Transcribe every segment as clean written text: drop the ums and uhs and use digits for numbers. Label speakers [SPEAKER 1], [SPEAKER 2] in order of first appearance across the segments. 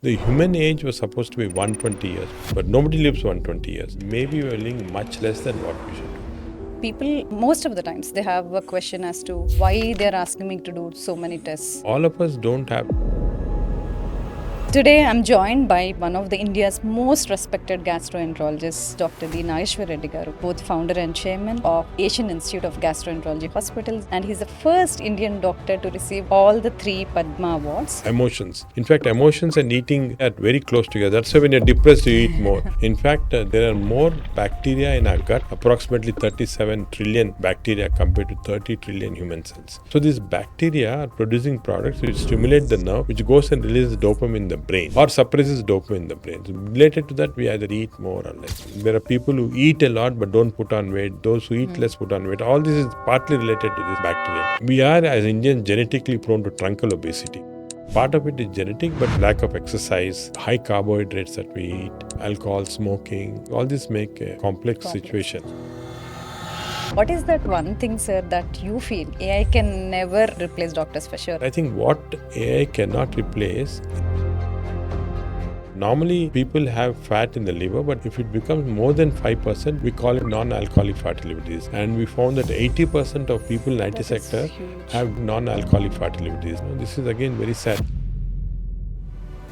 [SPEAKER 1] The human age was supposed to be 120 years, but nobody lives 120 years. Maybe we're living much less than what we should do.
[SPEAKER 2] People, most of the times, they have a question as to why they're asking me to do so many tests.
[SPEAKER 1] All of us don't have.
[SPEAKER 2] Today, I'm joined by one of the India's most respected gastroenterologists, Dr. Nageshwar Reddy garu, both founder and chairman of Asian Institute of Gastroenterology Hospitals, and he's the first Indian doctor to receive all the 3 Padma awards.
[SPEAKER 1] Emotions. In fact, emotions and eating are very close together. That's why when you're depressed, you eat more. In fact, there are more bacteria in our gut, approximately 37 trillion bacteria compared to 30 trillion human cells. So these bacteria are producing products which stimulate the nerve, which goes and releases dopamine in the brain or suppresses dopamine in the brain. So related to that, we either eat more or less. There are people who eat a lot but don't put on weight. Those who eat less put on weight. All this is partly related to this bacteria. We are, as Indians, genetically prone to truncal obesity. Part of it is genetic, but lack of exercise, high carbohydrates that we eat, alcohol, smoking, all this make a complex situation.
[SPEAKER 2] What is that one thing, sir, that you feel AI can never replace doctors for sure?
[SPEAKER 1] I think what AI cannot replace. Normally, people have fat in the liver, but if it becomes more than 5%, we call it non-alcoholic fatty liver disease. And we found that 80% of people in IT sector have non-alcoholic fatty liver disease. Now, this is again very sad.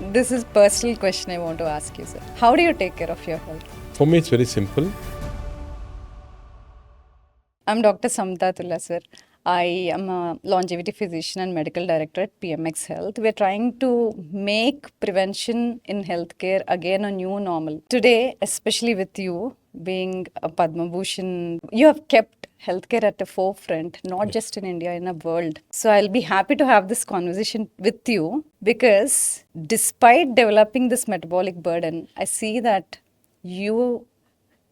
[SPEAKER 2] This is personal question I want to ask you, sir. How do you take care of your health?
[SPEAKER 1] For me, it's very simple.
[SPEAKER 2] I'm Dr. Samatha Tulla, sir. I am a longevity physician and medical director at PMX Health. We're trying to make prevention in healthcare again a new normal. Today, especially with you being a Padma Bhushan, you have kept healthcare at the forefront, not just in India, in the world. So I'll be happy to have this conversation with you because despite developing this metabolic burden, I see that you,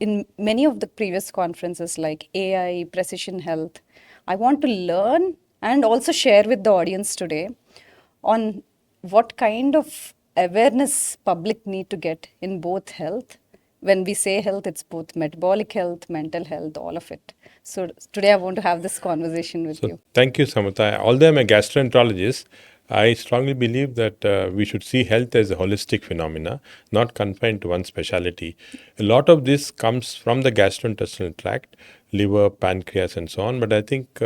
[SPEAKER 2] in many of the previous conferences like AI, precision health, I want to learn and also share with the audience today on what kind of awareness public need to get in both health. When we say health, it's both metabolic health, mental health, all of it. So today I want to have this conversation with you.
[SPEAKER 1] Thank you, Samatha. Although I'm a gastroenterologist, I strongly believe that we should see health as a holistic phenomena, not confined to one specialty. A lot of this comes from the gastrointestinal tract, liver, pancreas, and so on. But I think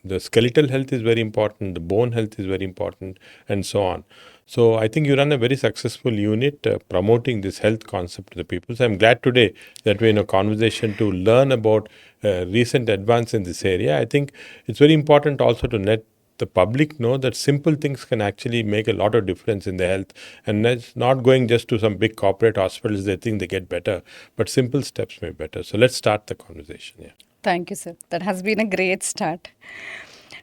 [SPEAKER 1] the skeletal health is very important, the bone health is very important, and so on. So I think you run a very successful unit promoting this health concept to the people. So I'm glad today that we're in a conversation to learn about recent advance in this area. I think it's very important also to let the public know that simple things can actually make a lot of difference in their health, and it's not going just to some big corporate hospitals, they think they get better, but simple steps may be better. So let's start the conversation. Yeah.
[SPEAKER 2] Thank you, sir. That has been a great start.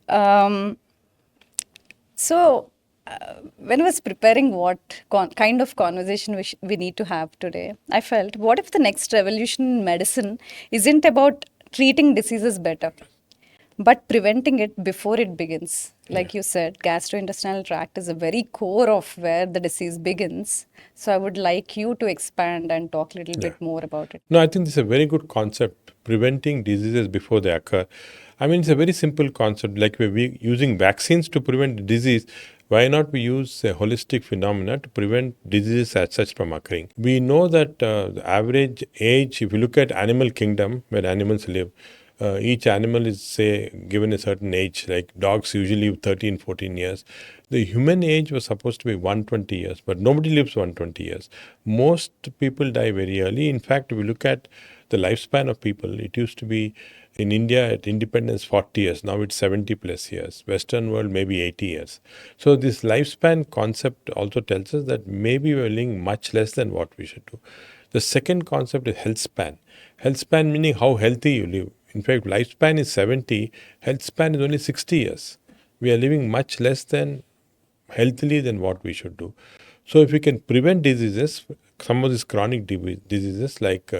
[SPEAKER 2] When I was preparing what kind of conversation we need to have today, I felt, what if the next revolution in medicine isn't about treating diseases better, but preventing it before it begins? Like you said, gastrointestinal tract is a very core of where the disease begins. So I would like you to expand and talk a little bit more about it.
[SPEAKER 1] No, I think this is a very good concept, preventing diseases before they occur. I mean, it's a very simple concept. Like we're using vaccines to prevent disease, why not we use a holistic phenomena to prevent diseases as such from occurring? We know that the average age, if you look at animal kingdom, where animals live, each animal is, say, given a certain age, like dogs usually live 13, 14 years. The human age was supposed to be 120 years, but nobody lives 120 years. Most people die very early. In fact, if you look at the lifespan of people, it used to be in India at independence 40 years. Now it's 70 plus years. Western world maybe 80 years. So this lifespan concept also tells us that maybe we're living much less than what we should do. The second concept is health span. Health span meaning how healthy you live. In fact, lifespan is 70, health span is only 60 years. We are living much less than healthily than what we should do. So if we can prevent diseases, some of these chronic diseases like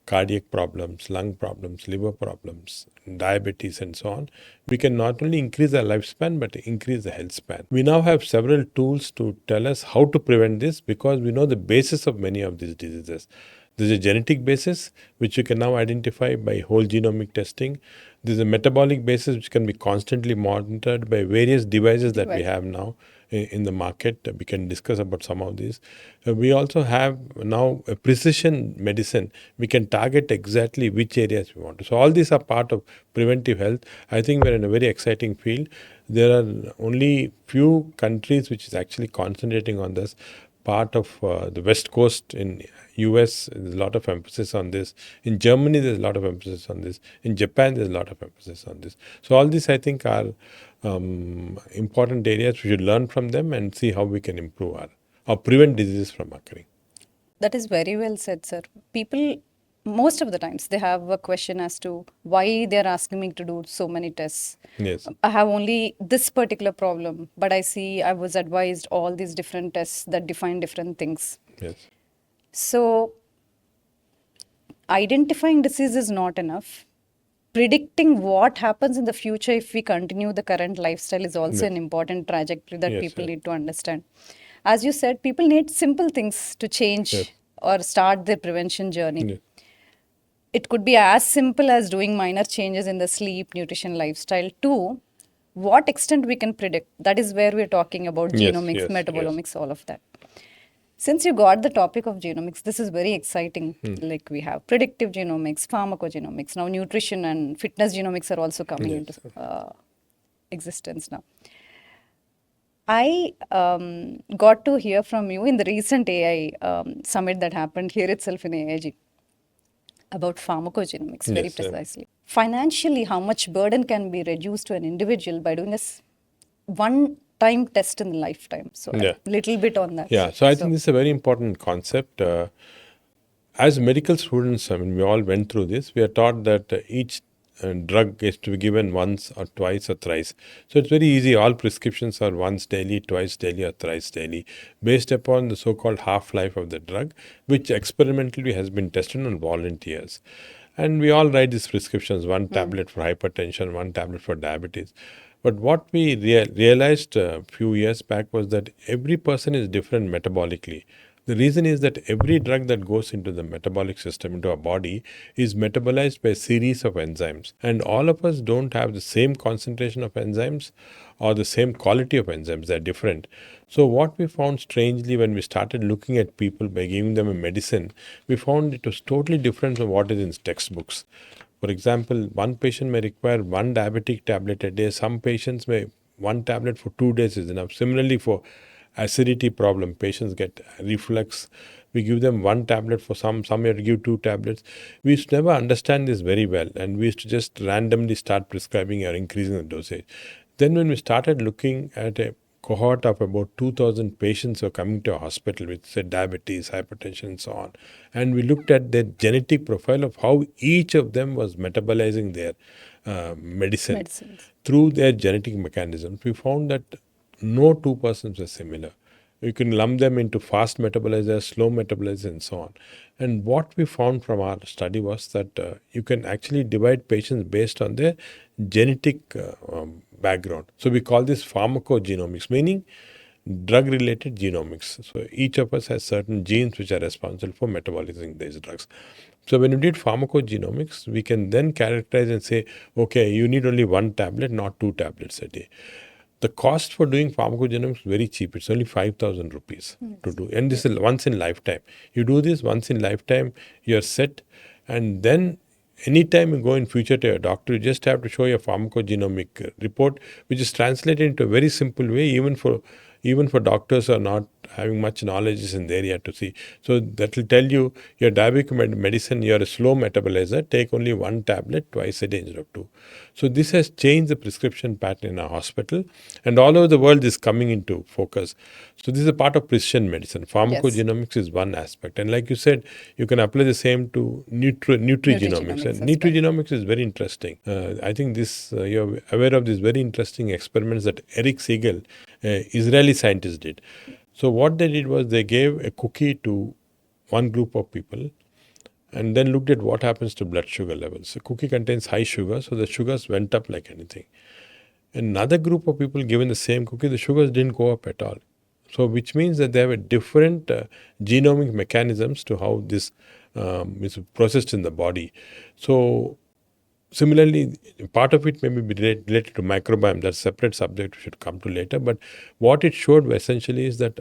[SPEAKER 1] cardiac problems, lung problems, liver problems, diabetes and so on, we can not only increase our lifespan but increase the health span. We now have several tools to tell us how to prevent this because we know the basis of many of these diseases. There's a genetic basis which you can now identify by whole genomic testing. There's a metabolic basis which can be constantly monitored by various devices that we have now. in the market. We can discuss about some of these. We also have now a precision medicine. We can target exactly which areas we want to. So all these are part of preventive health. I think we're in a very exciting field. There are only few countries which is actually concentrating on this. Part of the West Coast in US, there's a lot of emphasis on this. In Germany, there's a lot of emphasis on this. In Japan, there's a lot of emphasis on this. So all these, I think, are important areas. We should learn from them and see how we can improve or prevent diseases from occurring.
[SPEAKER 2] That is very well said, sir. People, most of the times, they have a question as to why they're asking me to do so many tests.
[SPEAKER 1] Yes.
[SPEAKER 2] I have only this particular problem, but I see I was advised all these different tests that define different things.
[SPEAKER 1] Yes.
[SPEAKER 2] So, identifying disease is not enough. Predicting what happens in the future if we continue the current lifestyle is also
[SPEAKER 1] Yes.
[SPEAKER 2] an important trajectory that
[SPEAKER 1] Yes,
[SPEAKER 2] people
[SPEAKER 1] yes.
[SPEAKER 2] need to understand. As you said, people need simple things to change
[SPEAKER 1] Yes.
[SPEAKER 2] or start their prevention journey.
[SPEAKER 1] Yes.
[SPEAKER 2] It could be as simple as doing minor changes in the sleep, nutrition, lifestyle, to what extent we can predict. That is where we're talking about
[SPEAKER 1] Yes,
[SPEAKER 2] genomics,
[SPEAKER 1] yes, yes.
[SPEAKER 2] metabolomics, all of that. Since you got the topic of genomics, this is very exciting. Like we have predictive genomics, pharmacogenomics, now nutrition and fitness genomics are also coming
[SPEAKER 1] Yes.
[SPEAKER 2] into existence now. I got to hear from you in the recent AI summit that happened here itself in AIG about pharmacogenomics, very
[SPEAKER 1] Yes, sir.
[SPEAKER 2] precisely. Financially, how much burden can be reduced to an individual by doing this one-time test in a lifetime? So,
[SPEAKER 1] Yeah.
[SPEAKER 2] a little bit on that.
[SPEAKER 1] Yeah. So I think this is a very important concept. As medical students, I mean, we all went through this. We are taught that each drug is to be given once or twice or thrice. So it's very easy. All prescriptions are once daily, twice daily, or thrice daily, based upon the so-called half-life of the drug, which experimentally has been tested on volunteers. And we all write these prescriptions, one tablet for hypertension, one tablet for diabetes. But what we realized a few years back was that every person is different metabolically. The reason is that every drug that goes into the metabolic system, into our body, is metabolized by a series of enzymes. And all of us don't have the same concentration of enzymes or the same quality of enzymes. They're different. So what we found strangely when we started looking at people by giving them a medicine, we found it was totally different from what is in textbooks. For example, one patient may require one diabetic tablet a day. Some patients may one tablet for 2 days is enough. Similarly, for acidity problem, patients get reflux. We give them one tablet for some we have to give 2 tablets. We used to never understand this very well, and we used to just randomly start prescribing or increasing the dosage. Then when we started looking at a cohort of about 2,000 patients who are coming to a hospital with, say, diabetes, hypertension, and so on. And we looked at their genetic profile of how each of them was metabolizing their medicine through their genetic mechanisms. We found that no two persons were similar. You can lump them into fast metabolizers, slow metabolizers, and so on. And what we found from our study was that you can actually divide patients based on their genetic background. So we call this pharmacogenomics, meaning drug-related genomics. So each of us has certain genes which are responsible for metabolizing these drugs. So when we did pharmacogenomics, we can then characterize and say, okay, you need only one tablet, not 2 tablets a day. The cost for doing pharmacogenomics is very cheap. It's only 5,000 rupees to do. And this is once in lifetime. You do this once in lifetime, you're set. And then anytime you go in future to your doctor, you just have to show your pharmacogenomic report, which is translated into a very simple way, even for doctors who are not having much knowledge in the area to see. So that will tell you your diabetic medicine, you're a slow metabolizer, take only one tablet twice a day instead of 2. So this has changed the prescription pattern in our hospital, and all over the world is coming into focus. So this is a part of precision medicine. Pharmacogenomics is one aspect. And like you said, you can apply the same to nutrigenomics. And nutrigenomics is very interesting. I think you're aware of these very interesting experiments that Eric Siegel, Israeli scientist, did. So what they did was they gave a cookie to one group of people and then looked at what happens to blood sugar levels. The cookie contains high sugar, so the sugars went up like anything. Another group of people given the same cookie, the sugars didn't go up at all. So which means that they have a different genomic mechanisms to how this is processed in the body. So Similarly, part of it may be related to microbiome. That's a separate subject we should come to later. But what it showed essentially is that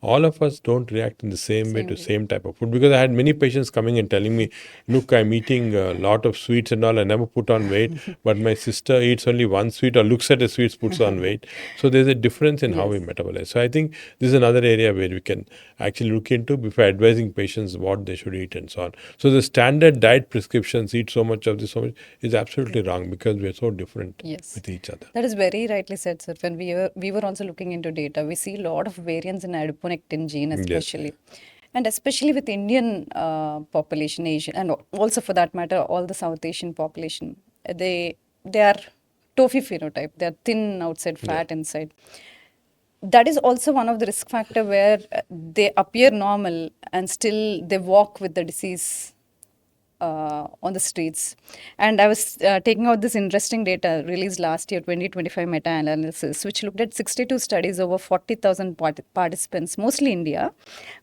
[SPEAKER 1] all of us don't react in the same way to same type of food. Because I had many patients coming and telling me, look, I'm eating a lot of sweets and all. I never put on weight. But my sister eats only one sweet or looks at the sweets, puts on weight. So there's a difference in how we metabolize. So I think this is another area where we can actually look into before advising patients what they should eat and so on. So the standard diet prescriptions, eat so much of this, so much, is absolutely wrong because we are so different with each other.
[SPEAKER 2] That is very rightly said, sir. When we were also looking into data, we see a lot of variants in adiponectin gene, especially. And especially with Indian population, Asian, and also for that matter, all the South Asian population, they are tofu phenotype. They are thin outside, fat inside. That is also one of the risk factor where they appear normal and still they walk with the disease on the streets. And I was taking out this interesting data released last year, 2025 meta-analysis, which looked at 62 studies over 40,000 participants, mostly India.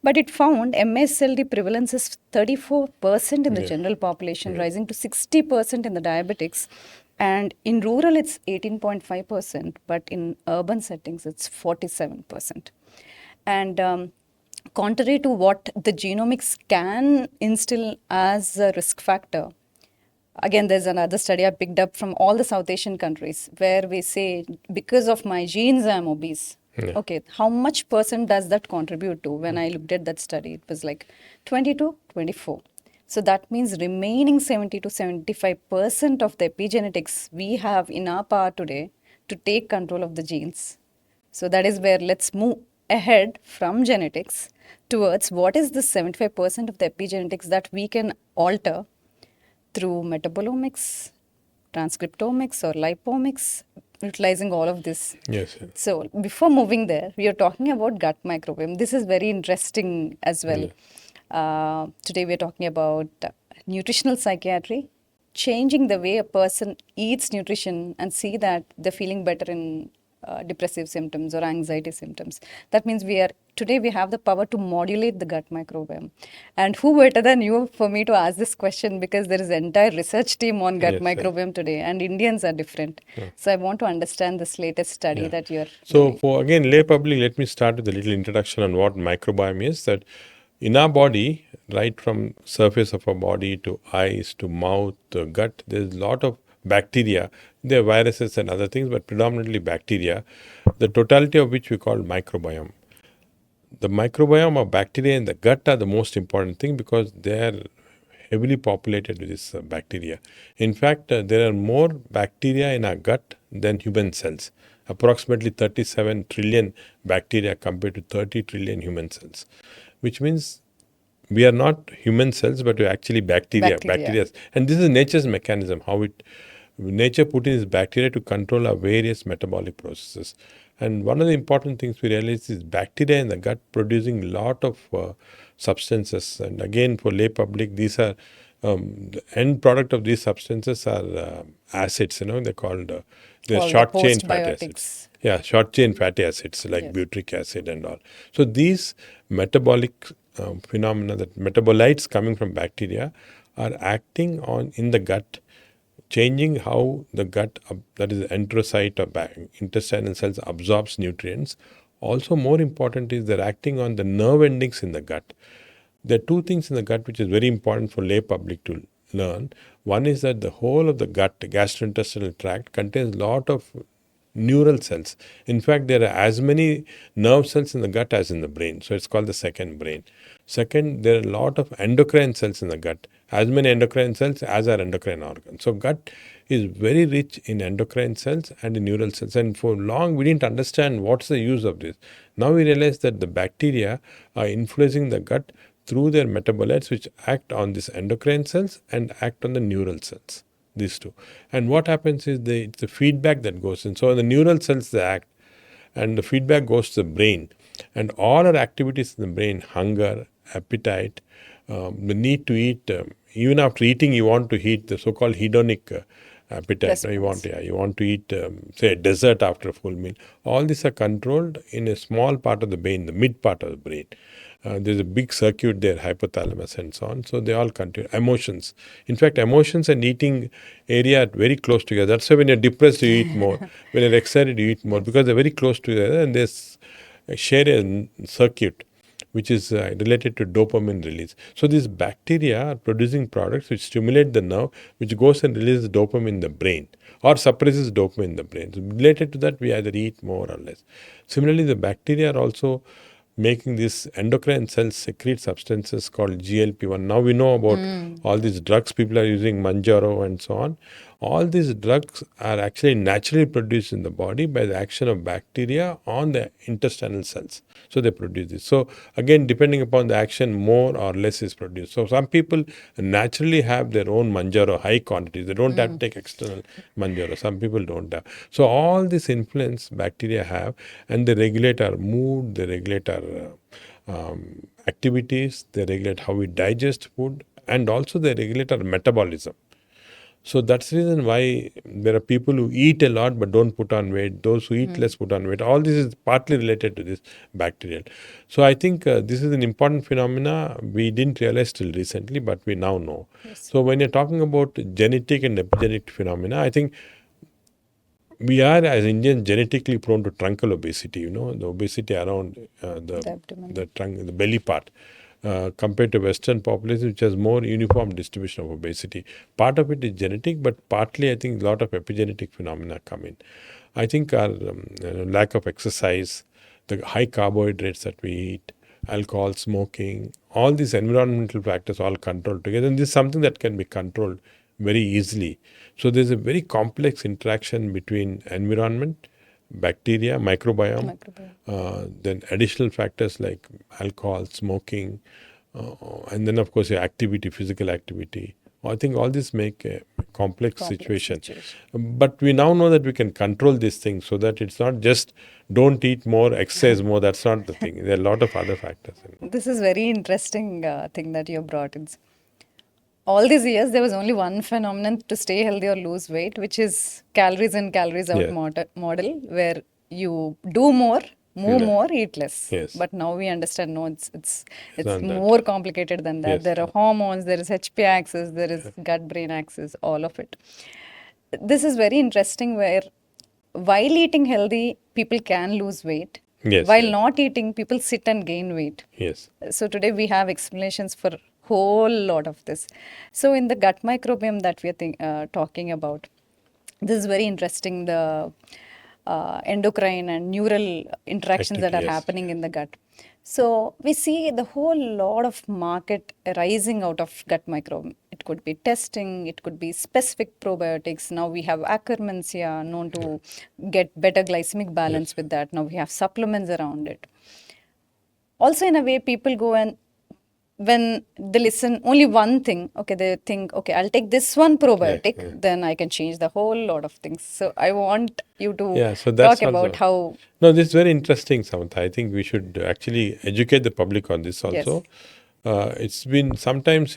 [SPEAKER 2] But it found MSLD prevalence is 34% in the general population, rising to 60% in the diabetics. And in rural, it's 18.5%, but in urban settings, it's 47%. And contrary to what the genomics can instill as a risk factor, again, there's another study I picked up from all the South Asian countries where we say, because of my genes, I'm obese. Okay, how much percent does that contribute to? When I looked at that study, it was like 22, 24. So that means remaining 70 to 75% of the epigenetics we have in our power today to take control of the genes. So that is where let's move ahead from genetics towards what is the 75% of the epigenetics that we can alter through metabolomics, transcriptomics, or lipomics, utilizing all of this.
[SPEAKER 1] Yes.
[SPEAKER 2] So before moving there, we are talking about gut microbiome. This is very interesting as well. Today we are talking about nutritional psychiatry, changing the way a person eats nutrition and see that they're feeling better in depressive symptoms or anxiety symptoms. That means today we have the power to modulate the gut microbiome. And who better than you for me to ask this question, because there is an entire research team on gut microbiome today, and Indians are different. So I want to understand this latest study that you're doing.
[SPEAKER 1] For again lay public, let me start with a little introduction on what microbiome is. That in our body, right from surface of our body to eyes to mouth to gut, there's a lot of bacteria. There are viruses and other things, but predominantly bacteria, the totality of which we call microbiome. The microbiome of bacteria in the gut are the most important thing because they are heavily populated with this bacteria. In fact, there are more bacteria in our gut than human cells. Approximately 37 trillion bacteria compared to 30 trillion human cells, which means we are not human cells, but we're actually bacteria. And this is nature's mechanism, how nature put in this bacteria to control our various metabolic processes. And one of the important things we realize is bacteria in the gut producing a lot of substances. And again, for lay public, these are the end product of these substances are acids. They're called they're short chain fatty acids. Yeah, short chain fatty acids like butyric acid and all. So these metabolic phenomena, that metabolites coming from bacteria, are acting in the gut, changing how the gut, that is the enterocyte or intestinal cells, absorbs nutrients. Also, more important is they're acting on the nerve endings in the gut. There are two things in the gut which is very important for lay public to learn. One is that the whole of the gut, gastrointestinal tract, contains a lot of neural cells. In fact, there are as many nerve cells in the gut as in the brain. So it's called the second brain. Second, there are a lot of endocrine cells in the gut, as many endocrine cells as are endocrine organs. So gut is very rich in endocrine cells and in neural cells. And for long, we didn't understand what's the use of this. Now we realize that the bacteria are influencing the gut through their metabolites, which act on these endocrine cells and act on the neural cells. These two. And what happens is it's the feedback that goes in. So the neural cells, they act, and the feedback goes to the brain. And all our activities in the brain, hunger, appetite, the need to eat, even after eating, you want to eat, the so-called hedonic appetite. No,
[SPEAKER 2] Response.
[SPEAKER 1] you want to eat, say, a dessert after a full meal. All these are controlled in a small part of the brain, the mid part of the brain. There's a big circuit there, hypothalamus and so on. So they all control emotions. In fact, emotions and eating area are very close together. That's why when you're depressed, you eat more. When you're excited, you eat more because they're very close together and they share a circuit which is related to dopamine release. So these bacteria are producing products which stimulate the nerve, which goes and releases dopamine in the brain or suppresses dopamine in the brain. So related to that, we either eat more or less. Similarly, the bacteria are also making these endocrine cells secrete substances called GLP-1. Now we know about all these drugs people are using, Manjaro and so on. All these drugs are actually naturally produced in the body by the action of bacteria on the intestinal cells. So they produce this. So again, depending upon the action, more or less is produced. So some people naturally have their own Manjaro, high quantities. They don't have to take external Manjaro. Some people don't have. So all this influence bacteria have, and they regulate our mood, they regulate our activities, they regulate how we digest food, and also they regulate our metabolism. So that's the reason why there are people who eat a lot but don't put on weight. Those who eat less put on weight. All this is partly related to this bacterial. So I think this is an important phenomena we didn't realize till recently, but we now know.
[SPEAKER 2] Yes.
[SPEAKER 1] So when you're talking about genetic and epigenetic phenomena, I think we are as Indians genetically prone to truncal obesity. The obesity around
[SPEAKER 2] The abdomen.
[SPEAKER 1] the trunk, the belly part. Compared to Western population, which has more uniform distribution of obesity. Part of it is genetic, but partly I think a lot of epigenetic phenomena come in. I think our lack of exercise, the high carbohydrates that we eat, alcohol, smoking, all these environmental factors all controlled together. And this is something that can be controlled very easily. So there's a very complex interaction between environment, bacteria, microbiome, then additional factors like alcohol, smoking, and then of course your activity, physical activity. I think all this make a complex situation. But we now know that we can control these things so that it's not just don't eat more, exercise more. That's not the thing. There are a lot of other factors.
[SPEAKER 2] This is very interesting thing that you brought in. All these years, there was only one phenomenon to stay healthy or lose weight, which is calories in, calories out model, where you do more, move more, eat less.
[SPEAKER 1] Yes.
[SPEAKER 2] But now we understand, no, it's
[SPEAKER 1] not
[SPEAKER 2] more complicated than that.
[SPEAKER 1] Yes.
[SPEAKER 2] There are hormones, there is HP axis, there is gut-brain axis, all of it. This is very interesting where while eating healthy, people can lose weight.
[SPEAKER 1] Yes,
[SPEAKER 2] While
[SPEAKER 1] yes.
[SPEAKER 2] not eating, people sit and gain weight.
[SPEAKER 1] Yes.
[SPEAKER 2] So today we have explanations for whole lot of this. So in the gut microbiome that we are talking about, this is very interesting, the endocrine and neural interactions that are happening in the gut. So we see the whole lot of market arising out of gut microbiome. It could be testing, it could be specific probiotics. Now we have Akkermansia known to get better glycemic balance with that. Now we have supplements around it. Also in a way, people go and when they listen only one thing, okay, they think, okay, I'll take this one probiotic, then I can change the whole lot of things. So I want you to talk about how...
[SPEAKER 1] No, this is very interesting, Samatha. I think we should actually educate the public on this also. It's been sometimes,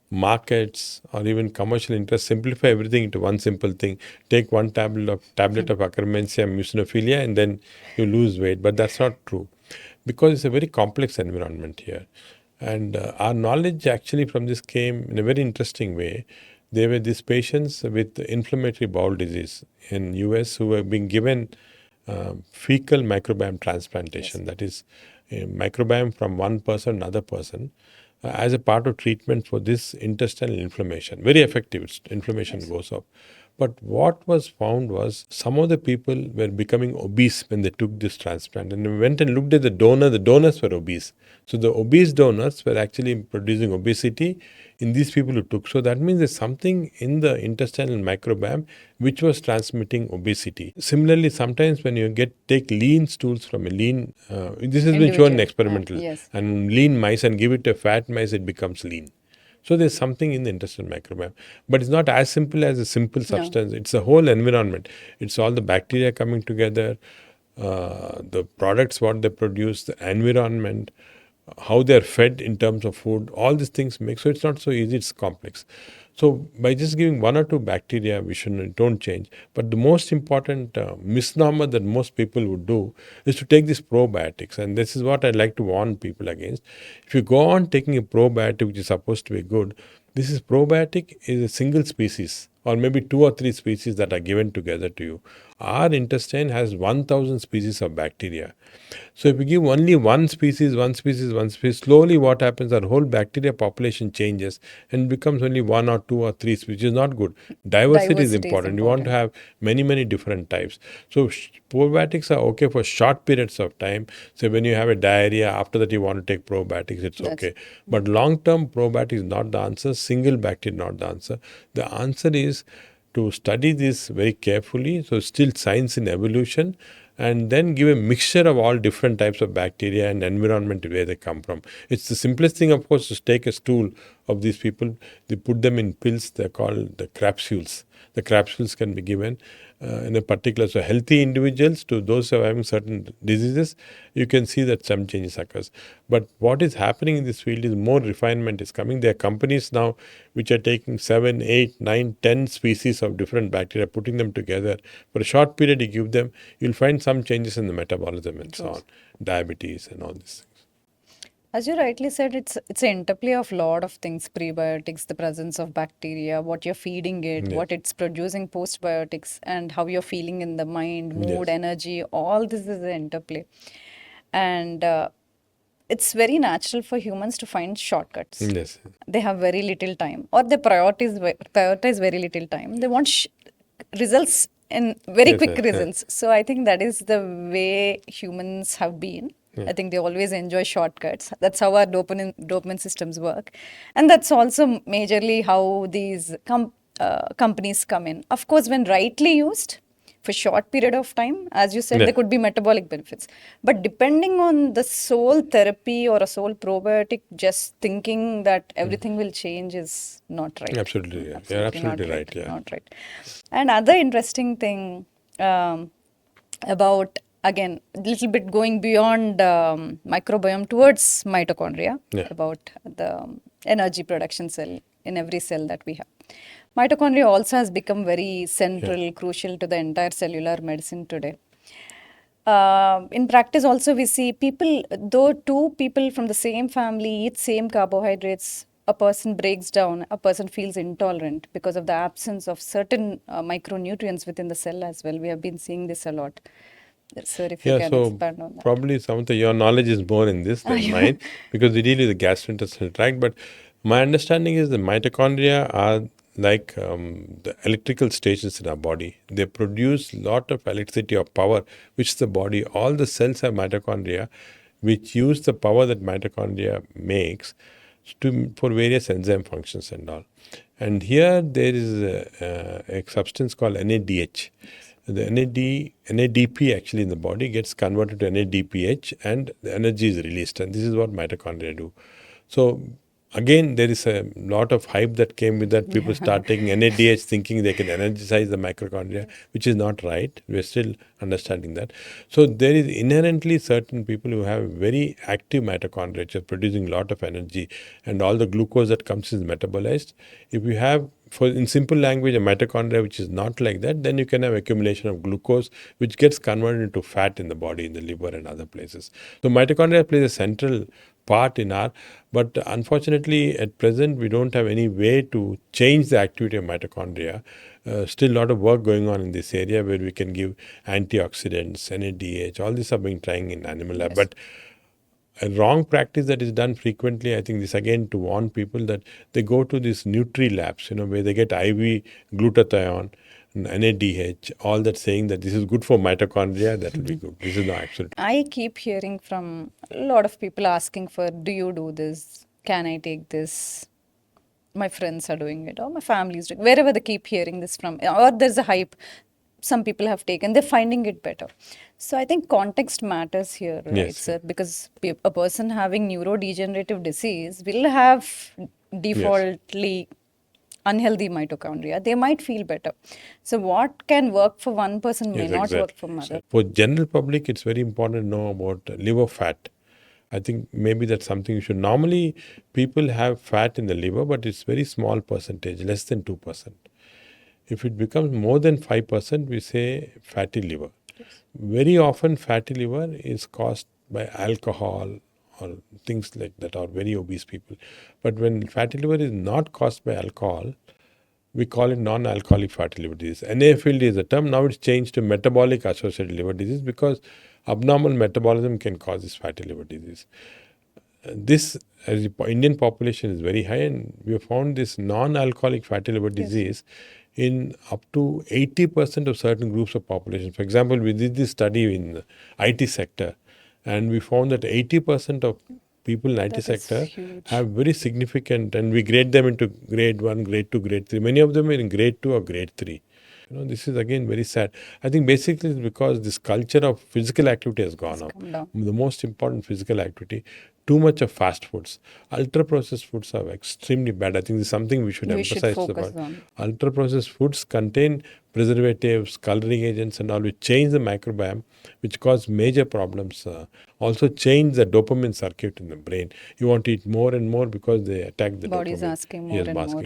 [SPEAKER 1] markets or even commercial interests simplify everything into one simple thing. Take one tablet of Akkermansia mucinophilia and then you lose weight. But that's not true because it's a very complex environment here. And our knowledge actually from this came in a very interesting way. There were these patients with inflammatory bowel disease in US who were being given fecal microbiome transplantation. That is a microbiome from one person to another person as a part of treatment for this intestinal inflammation. Very effective. Inflammation goes up. But what was found was some of the people were becoming obese when they took this transplant. And we went and looked at the donors were obese. So the obese donors were actually producing obesity in these people who took. So that means there's something in the intestinal microbiome which was transmitting obesity. Similarly, sometimes when you take lean stools from a lean, this has been shown in experimental, and lean mice and give it to fat mice, it becomes lean. So there's something in the intestinal microbiome. But it's not as simple as a simple substance. No. It's a whole environment. It's all the bacteria coming together, the products, what they produce, the environment, how they're fed in terms of food. All these things make, so it's not so easy, it's complex. So by just giving one or two bacteria, we don't change. But the most important misnomer that most people would do is to take these probiotics, and this is what I like to warn people against. If you go on taking a probiotic which is supposed to be good, this is probiotic is a single species or maybe two or three species that are given together to you. Our intestine has 1,000 species of bacteria. So if we give only one species, slowly what happens, our whole bacteria population changes and becomes only one or two or three species, which is not good. Diversity is
[SPEAKER 2] Diversity is
[SPEAKER 1] important. You want to
[SPEAKER 2] important.
[SPEAKER 1] have many, many different types. So probiotics are okay for short periods of time. So when you have a diarrhea, after that you want to take probiotics, it's
[SPEAKER 2] That's
[SPEAKER 1] okay. But long-term probiotics is not the answer. Single bacteria not the answer. The answer is to study this very carefully. So still science in evolution, and then give a mixture of all different types of bacteria and environment where they come from. It's the simplest thing, of course, to take a stool of these people. They put them in pills. They're called the capsules. The capsules can be given in a particular. So healthy individuals to those who are having certain diseases, you can see that some changes occurs. But what is happening in this field is more refinement is coming. There are companies now which are taking 7, 8, 9, 10 species of different bacteria, putting them together. For a short period you give them, you'll find some changes in the metabolism and so on, diabetes and all these things.
[SPEAKER 2] As you rightly said, it's an interplay of lot of things: prebiotics, the presence of bacteria, what you're feeding it,
[SPEAKER 1] Yes.
[SPEAKER 2] what it's producing postbiotics, and how you're feeling in the mind, mood,
[SPEAKER 1] Yes.
[SPEAKER 2] energy. All this is an interplay, and it's very natural for humans to find shortcuts.
[SPEAKER 1] Yes.
[SPEAKER 2] They have very little time, or they prioritize very little time. They want results in very
[SPEAKER 1] Yes.
[SPEAKER 2] quick
[SPEAKER 1] Yes. Yes.
[SPEAKER 2] results. So I think that is the way humans have been. I think they always enjoy shortcuts. That's how our dopamine systems work, and that's also majorly how these companies come in. Of course, when rightly used for short period of time, as you said, there
[SPEAKER 1] Yeah.
[SPEAKER 2] could be metabolic benefits. But depending on the sole therapy or a sole probiotic, just thinking that everything will change is not right.
[SPEAKER 1] Absolutely. Yeah. You're
[SPEAKER 2] Absolutely not
[SPEAKER 1] absolutely
[SPEAKER 2] right.
[SPEAKER 1] right. Yeah.
[SPEAKER 2] Not right. And other interesting thing about, again, a little bit going beyond microbiome towards mitochondria,
[SPEAKER 1] Yeah.
[SPEAKER 2] about the energy production cell in every cell that we have. Mitochondria also has become very central,
[SPEAKER 1] Yes.
[SPEAKER 2] crucial to the entire cellular medicine today. In practice, also, we see people, though two people from the same family eat same carbohydrates, a person breaks down, a person feels intolerant because of the absence of certain micronutrients within the cell as well. We have been seeing this a lot. Sir, if you
[SPEAKER 1] Yeah,
[SPEAKER 2] can
[SPEAKER 1] so
[SPEAKER 2] expand on that.
[SPEAKER 1] probably Samantha, your knowledge is more in this than mine because we deal with the gastrointestinal tract. But my understanding is the mitochondria are like the electrical stations in our body. They produce lot of electricity or power, which the body, all the cells have mitochondria, which use the power that mitochondria makes for various enzyme functions and all. And here there is a substance called NADH. The NADP actually in the body gets converted to NADPH and the energy is released. And this is what mitochondria do. So again, there is a lot of hype that came with that. People start taking NADH thinking they can energize the mitochondria, which is not right. We're still understanding that. So there is inherently certain people who have very active mitochondria, which are producing a lot of energy, and all the glucose that comes is metabolized. If you have, for in simple language, a mitochondria which is not like that, then you can have accumulation of glucose, which gets converted into fat in the body, in the liver and other places. So mitochondria plays a central part in our, but unfortunately at present we don't have any way to change the activity of mitochondria. Still a lot of work going on in this area where we can give antioxidants, NADH, all these are being trying in animal lab.
[SPEAKER 2] Yes.
[SPEAKER 1] But a wrong practice that is done frequently, I think this again to warn people that they go to these Nutri labs, where they get IV glutathione, NADH, all that saying that this is good for mitochondria, that will be good. This is not absolute.
[SPEAKER 2] I keep hearing from a lot of people asking for, do you do this? Can I take this? My friends are doing it, or my family is doing, wherever they keep hearing this from, or there's a hype. Some people have taken, they're finding it better. So I think context matters here, right,
[SPEAKER 1] Yes,
[SPEAKER 2] sir? Because a person having neurodegenerative disease will have
[SPEAKER 1] yes,
[SPEAKER 2] defaultly unhealthy mitochondria. They might feel better. So what can work for one person may
[SPEAKER 1] yes,
[SPEAKER 2] not work
[SPEAKER 1] exactly.
[SPEAKER 2] for another.
[SPEAKER 1] For general public, it's very important to know about liver fat. I think maybe that's something you should. Normally, people have fat in the liver, but it's very small percentage, less than 2%. If it becomes more than 5%, we say fatty liver. Very often, fatty liver is caused by alcohol or things like that, or very obese people. But when fatty liver is not caused by alcohol, we call it non-alcoholic fatty liver disease. NAFLD is the term. Now it's changed to metabolic associated liver disease because abnormal metabolism can cause this fatty liver disease. This, as the Indian population is very high, and we have found this non-alcoholic fatty liver disease in up to 80% of certain groups of population. For example, we did this study in the IT sector, and we found that 80% of people in IT
[SPEAKER 2] That is
[SPEAKER 1] sector
[SPEAKER 2] huge.
[SPEAKER 1] have very significant, and we grade them into grade 1, grade 2, grade 3. Many of them are in grade 2 or grade 3. This is again very sad. I think basically it's because this culture of physical activity has gone up.
[SPEAKER 2] Come down.
[SPEAKER 1] The most important physical activity, too much of fast foods. Ultra processed foods are extremely bad. I think this is something we should
[SPEAKER 2] We should
[SPEAKER 1] emphasize
[SPEAKER 2] focus
[SPEAKER 1] about.
[SPEAKER 2] on.
[SPEAKER 1] Ultra processed foods contain preservatives, coloring agents, and all, which change the microbiome, which cause major problems. Also change the dopamine circuit in the brain. You want to eat more and more because they attack the
[SPEAKER 2] Body is
[SPEAKER 1] dopamine.
[SPEAKER 2] asking more and more.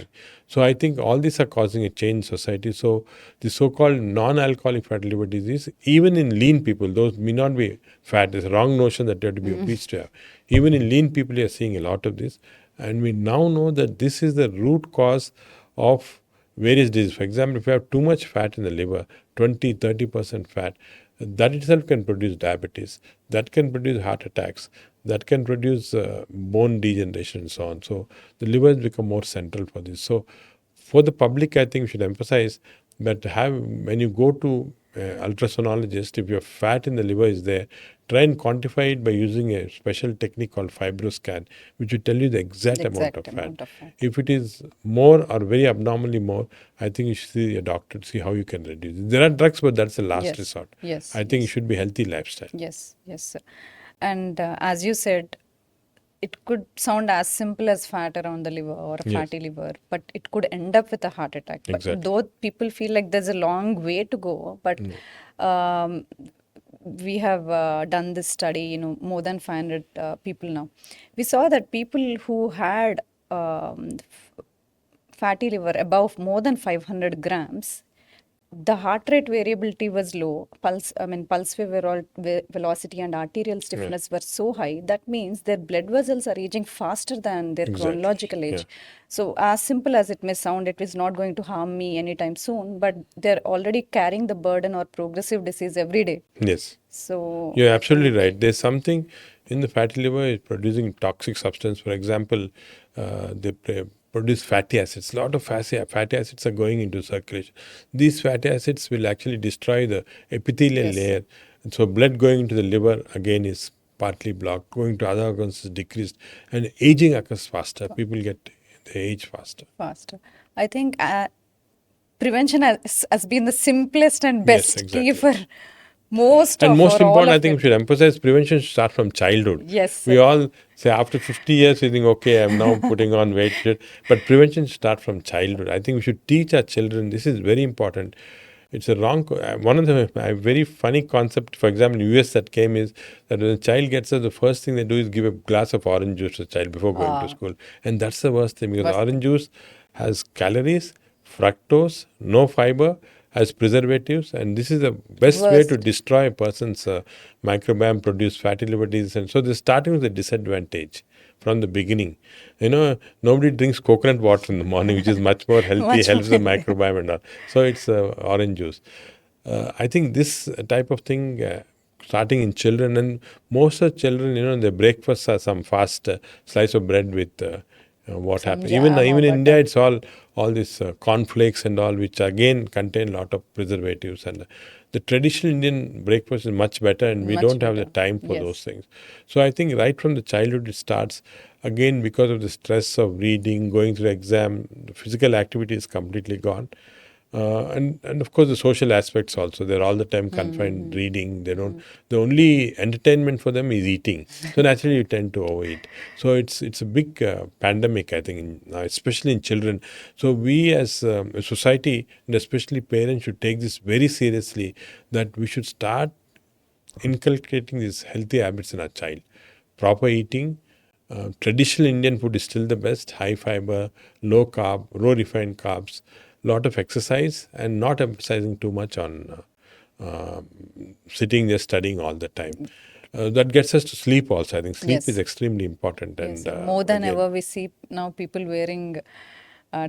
[SPEAKER 1] So I think all these are causing a change in society. So the so-called non-alcoholic fatty liver disease, even in lean people, those may not be fat. There's a wrong notion that you have to be obese to have. Even in lean people, you are seeing a lot of this. And we now know that this is the root cause of various diseases. For example, if you have too much fat in the liver, 20, 30% fat, that itself can produce diabetes, that can produce heart attacks, that can produce bone degeneration and so on. So the liver has become more central for this. So for the public, I think we should emphasize that when you go to ultrasonologist, if your fat in the liver is there, try and quantify it by using a special technique called fibroscan, which will tell you the exact amount of fat. If it is more or very abnormally more, I think you should see a doctor to see how you can reduce it. There are drugs, but that's the last resort.
[SPEAKER 2] Yes.
[SPEAKER 1] I think it should be healthy lifestyle.
[SPEAKER 2] Yes, sir. And as you said, it could sound as simple as fat around the liver or a fatty liver, but it could end up with a heart attack.
[SPEAKER 1] Exactly.
[SPEAKER 2] But though people feel like there's a long way to go, but we have done this study, more than 500 people now. We saw that people who had fatty liver above more than 500 grams, the heart rate variability was low. Pulse velocity and arterial stiffness were so high. That means their blood vessels are aging faster than their chronological age. So as simple as it may sound, it is not going to harm me anytime soon, but they're already carrying the burden or progressive disease every day.
[SPEAKER 1] Yes.
[SPEAKER 2] So
[SPEAKER 1] you're absolutely right. There's something in the fatty liver is producing toxic substance. For example, they produce fatty acids. A lot of fatty acids are going into circulation. These fatty acids will actually destroy the epithelial layer. And so blood going into the liver again is partly blocked. Going to other organs is decreased. And aging occurs faster. People they age faster.
[SPEAKER 2] I think prevention has been the simplest and best key for most
[SPEAKER 1] important, I think we should emphasize prevention should start from childhood.
[SPEAKER 2] Yes.
[SPEAKER 1] We all say after 50 years, we think, okay, I'm now putting on weight. But prevention should start from childhood. I think we should teach our children. This is very important. It's a wrong, one of the very funny concept, for example, in US that came is that when a child gets up, the first thing they do is give a glass of orange juice to the child before going to school. And that's the worst thing because orange juice has calories, fructose, no fiber, has preservatives, and this is the best way to destroy a person's microbiome, produce fatty liver disease. And so they're starting with a disadvantage from the beginning. Nobody drinks coconut water in the morning, which is much more healthy, helps the microbiome and all. So it's orange juice. I think this type of thing, starting in children, and most of children, their breakfasts are some fast slice of bread with what happens. Even in India, it's all these cornflakes and all, which again contain a lot of preservatives. And the traditional Indian breakfast is much better, and we don't have the time for those things. So I think right from the childhood it starts. Again, because of the stress of reading, going through the exam, the physical activity is completely gone. And of course the social aspects also. They're all the time confined reading. The only entertainment for them is eating. So naturally you tend to overeat. So it's a big pandemic, I think, especially in children. So we as a society, and especially parents, should take this very seriously, that we should start inculcating these healthy habits in our child. proper eating. Traditional Indian food is still the best, high fiber, low carb, low refined carbs, lot of exercise, and not emphasizing too much on sitting there studying all the time. That gets us to sleep also. I think sleep is
[SPEAKER 2] Yes.
[SPEAKER 1] extremely important.
[SPEAKER 2] Yes,
[SPEAKER 1] And
[SPEAKER 2] more than
[SPEAKER 1] again,
[SPEAKER 2] ever, we see now people wearing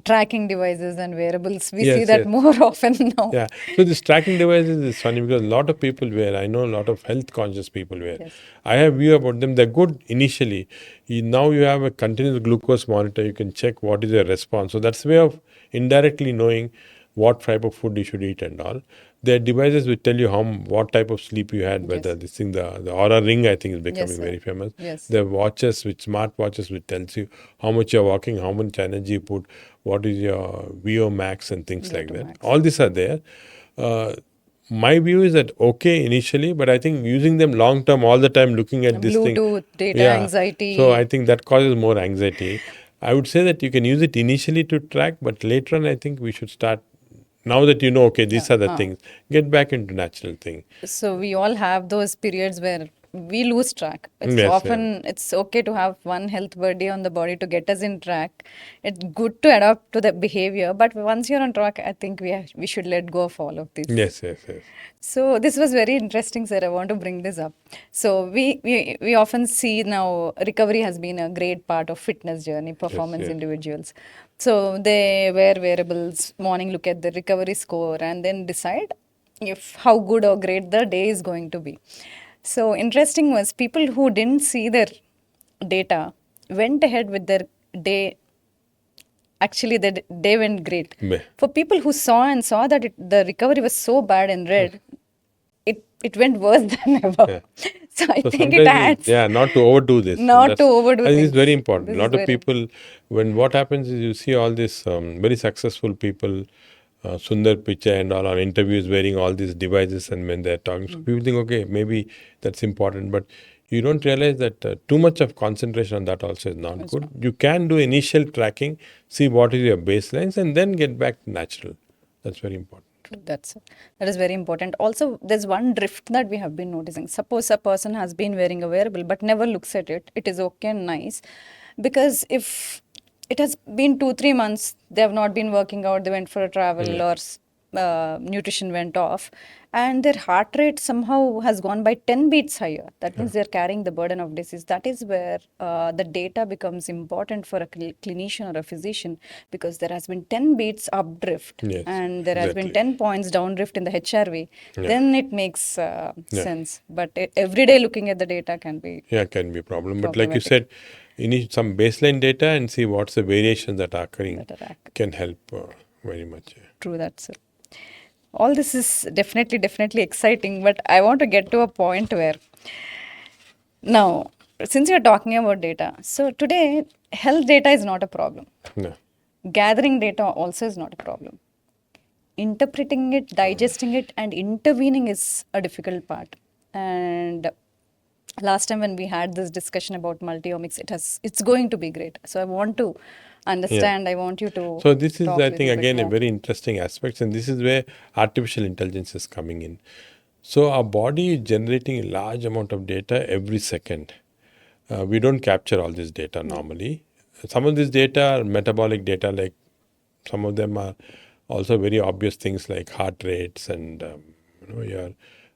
[SPEAKER 2] tracking devices and wearables. We see
[SPEAKER 1] yes,
[SPEAKER 2] that
[SPEAKER 1] yes.
[SPEAKER 2] more often now.
[SPEAKER 1] Yeah. So this tracking devices is funny because a lot of people wear. I know a lot of health conscious people wear.
[SPEAKER 2] Yes.
[SPEAKER 1] I have view about them. They're good initially. Now you have a continuous glucose monitor. You can check what is your response. So that's a way of indirectly knowing what type of food you should eat and all. Their devices will tell you what type of sleep you had. Whether
[SPEAKER 2] Yes.
[SPEAKER 1] this thing, the Aura Ring, I think is
[SPEAKER 2] Yes,
[SPEAKER 1] becoming
[SPEAKER 2] sir.
[SPEAKER 1] very famous.
[SPEAKER 2] Yes.
[SPEAKER 1] The watches, which smart watches, which tells you how much you're walking, how much energy you put, what is your VO max and things like
[SPEAKER 2] VO2
[SPEAKER 1] that.
[SPEAKER 2] max.
[SPEAKER 1] All these are there. Uh, my view is that okay initially, but I think using them long term all the time, looking at this thing,
[SPEAKER 2] Bluetooth, data
[SPEAKER 1] yeah. So I
[SPEAKER 2] anxiety.
[SPEAKER 1] think that causes more anxiety. I would say that you can use it initially to track, but later on, I think we should start. Now that you know, okay, these are the things, get back into natural thing.
[SPEAKER 2] So we all have those periods where we lose track. It's
[SPEAKER 1] Yes, yes,
[SPEAKER 2] often it's okay to have one health buddy on the body to get us in track. It's good to adapt to the behavior, but once you're on track, I think we should let go of all of this.
[SPEAKER 1] yes, yes, yes.
[SPEAKER 2] So this was very interesting, sir. I want to bring this up. So we often see now recovery has been a great part of fitness journey,
[SPEAKER 1] Yes,
[SPEAKER 2] performance
[SPEAKER 1] yes.
[SPEAKER 2] individuals. So they wear wearables, morning look at the recovery score, and then decide if how good or great the day is going to be. So interesting was people who didn't see their data went ahead with their day. Actually, the day went great.
[SPEAKER 1] Me-
[SPEAKER 2] For people who saw that the recovery was so bad in red, it went worse than ever.
[SPEAKER 1] Yeah.
[SPEAKER 2] So I
[SPEAKER 1] So
[SPEAKER 2] think it
[SPEAKER 1] sometimes,
[SPEAKER 2] adds
[SPEAKER 1] not to overdo this. And
[SPEAKER 2] not to
[SPEAKER 1] that's,
[SPEAKER 2] overdo
[SPEAKER 1] I think it's
[SPEAKER 2] things.
[SPEAKER 1] very important.
[SPEAKER 2] This
[SPEAKER 1] A
[SPEAKER 2] is
[SPEAKER 1] lot of
[SPEAKER 2] very
[SPEAKER 1] people, when what happens is you see all these very successful people, Sundar Pichai and all on interviews wearing all these devices, and when they're talking, so people think, okay, maybe that's important, but you don't realize that too much of concentration on that also is not
[SPEAKER 2] it's
[SPEAKER 1] good.
[SPEAKER 2] not
[SPEAKER 1] You can do initial tracking, see what is your baselines, and then get back to natural. That's very important.
[SPEAKER 2] true. That is very important. Also, there's one drift that we have been noticing. Suppose a person has been wearing a wearable but never looks at it. It is okay and nice, because if it has been 2 3 months, they have not been working out. They went for a travel
[SPEAKER 1] Yeah.
[SPEAKER 2] or nutrition went off, and their heart rate somehow has gone by 10 beats higher. That means they're carrying the burden of disease. That is where the data becomes important for a clinician or a physician, because there has been 10 beats updrift
[SPEAKER 1] Yes,
[SPEAKER 2] and there has been
[SPEAKER 1] exactly.
[SPEAKER 2] 10 points downdrift in the HRV.
[SPEAKER 1] Yeah.
[SPEAKER 2] Then it makes
[SPEAKER 1] Yeah.
[SPEAKER 2] sense. But every day looking at the data can be
[SPEAKER 1] Yeah, can be a problem. But like you
[SPEAKER 2] problematic.
[SPEAKER 1] said, you need some baseline data and see what's the variations that are occurring
[SPEAKER 2] That are
[SPEAKER 1] can help very much. Yeah.
[SPEAKER 2] true, that's it. All this is definitely exciting, but I want to get to a point where now, since you're talking about data, so today health data is not a problem.
[SPEAKER 1] No.
[SPEAKER 2] Gathering data also is not a problem. Interpreting it, digesting it, and intervening is a difficult part. And last time when we had this discussion about multi-omics, it's going to be great. So I want to
[SPEAKER 1] Yeah.
[SPEAKER 2] understand. I want you to
[SPEAKER 1] So this is,
[SPEAKER 2] talk
[SPEAKER 1] I
[SPEAKER 2] a little
[SPEAKER 1] think,
[SPEAKER 2] bit
[SPEAKER 1] again a
[SPEAKER 2] more.
[SPEAKER 1] very interesting aspect, and this is where artificial intelligence is coming in. So our body is generating a large amount of data every second. We don't capture all this data normally. Some of this data are metabolic data, like some of them are also very obvious things like heart rates and your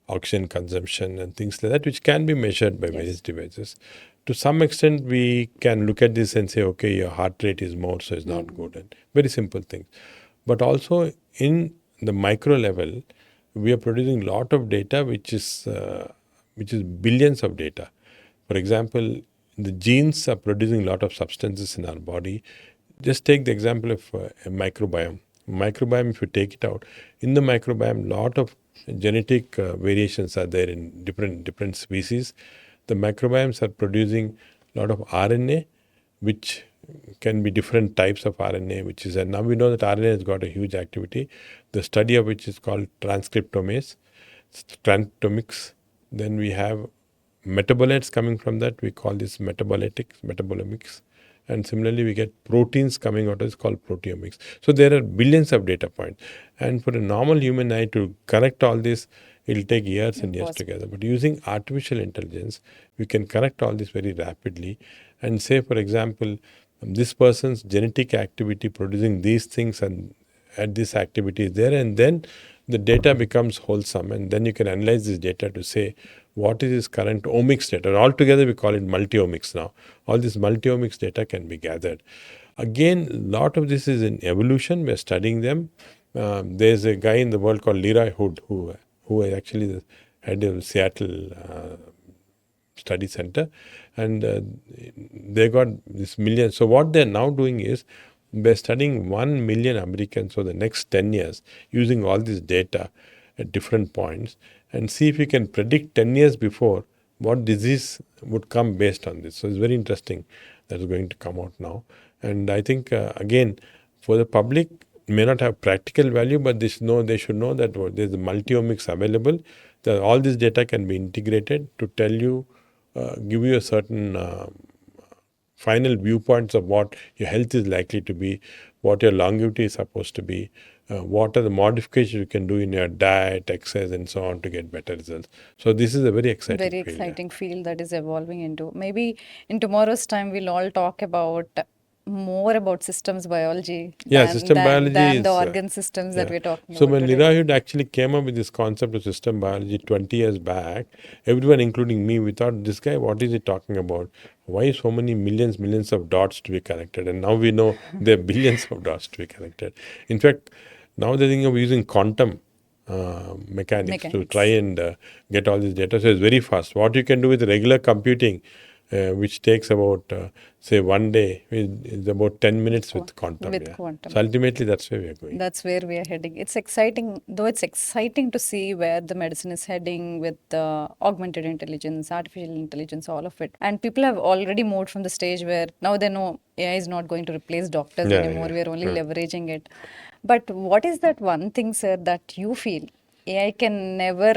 [SPEAKER 1] oxygen consumption and things like that, which can be measured by various
[SPEAKER 2] Yes.
[SPEAKER 1] devices. To some extent, we can look at this and say, okay, your heart rate is more, so it's not good, and very simple things. But also in the micro level, we are producing a lot of data, which is billions of data. For example, the genes are producing a lot of substances in our body. Just take the example of a microbiome. Microbiome, if you take it out, in the microbiome, lot of genetic variations are there in different species. The microbiomes are producing a lot of RNA, which can be different types of RNA, which is, and now we know that RNA has got a huge activity. The study of which is called transcriptomics. Then we have metabolites coming from that. We call this metabolomics. And similarly, we get proteins coming out, it's called proteomics. So there are billions of data points. And for a normal human eye to correct all this, It'll take years and years
[SPEAKER 2] Impossible.
[SPEAKER 1] together. But using artificial intelligence, we can correct all this very rapidly and say, for example, this person's genetic activity producing these things and at this activity is there, and then the data becomes wholesome, and then you can analyze this data to say what is his current omics data. Altogether, we call it multi-omics now. All this multi-omics data can be gathered. Again, a lot of this is in evolution. We're studying them. There's a guy in the world called Leroy Hood who is actually the head of Seattle study center, and they got this million. So what they're now doing is they're studying 1 million Americans for the next 10 years using all this data at different points and see if we can predict 10 years before what disease would come based on this. So it's very interesting that's going to come out now. And I think, again, for the public, may not have practical value, but they should know that there's a multi-omics available, that all this data can be integrated to tell you, give you a certain final viewpoints of what your health is likely to be, what your longevity is supposed to be, what are the modifications you can do in your diet, exercise, and so on to get better results. So this is a very exciting
[SPEAKER 2] Very
[SPEAKER 1] field.
[SPEAKER 2] exciting field that is evolving into. Maybe in tomorrow's time, we'll all talk about more about systems biology
[SPEAKER 1] Yeah, system biology
[SPEAKER 2] than the
[SPEAKER 1] is,
[SPEAKER 2] organ systems that we're talking
[SPEAKER 1] So
[SPEAKER 2] about
[SPEAKER 1] when
[SPEAKER 2] today.
[SPEAKER 1] Leroy Hood actually came up with this concept of system biology 20 years back, everyone, including me, we thought, this guy, what is he talking about? Why so many millions of dots to be connected? And now we know there are billions of dots to be connected. In fact, now they're thinking of using quantum mechanics to try
[SPEAKER 2] Mechanics.
[SPEAKER 1] and get all this data. So it's very fast. What you can do with regular computing, which takes about, say, one day, is about 10 minutes with quantum.
[SPEAKER 2] With
[SPEAKER 1] Yeah.
[SPEAKER 2] quantum.
[SPEAKER 1] So ultimately, that's where we are going.
[SPEAKER 2] That's where we are heading. It's exciting, though it's exciting to see where the medicine is heading with augmented intelligence, artificial intelligence, all of it. And people have already moved from the stage where now they know AI is not going to replace doctors
[SPEAKER 1] Yeah,
[SPEAKER 2] anymore.
[SPEAKER 1] yeah,
[SPEAKER 2] We are only
[SPEAKER 1] yeah.
[SPEAKER 2] leveraging it. But what is that one thing, sir, that you feel AI can never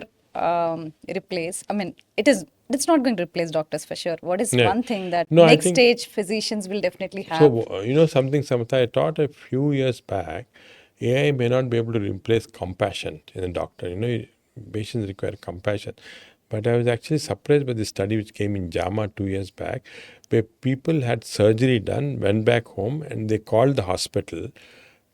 [SPEAKER 2] replace? I mean, it's not going to replace doctors for sure. What is
[SPEAKER 1] Yeah.
[SPEAKER 2] one thing that
[SPEAKER 1] No, I
[SPEAKER 2] next
[SPEAKER 1] think
[SPEAKER 2] stage physicians will definitely have?
[SPEAKER 1] so. Something, Samatha, I taught a few years back, AI may not be able to replace compassion in a doctor. Patients require compassion. But I was actually surprised by the study which came in JAMA 2 years back, where people had surgery done, went back home, and they called the hospital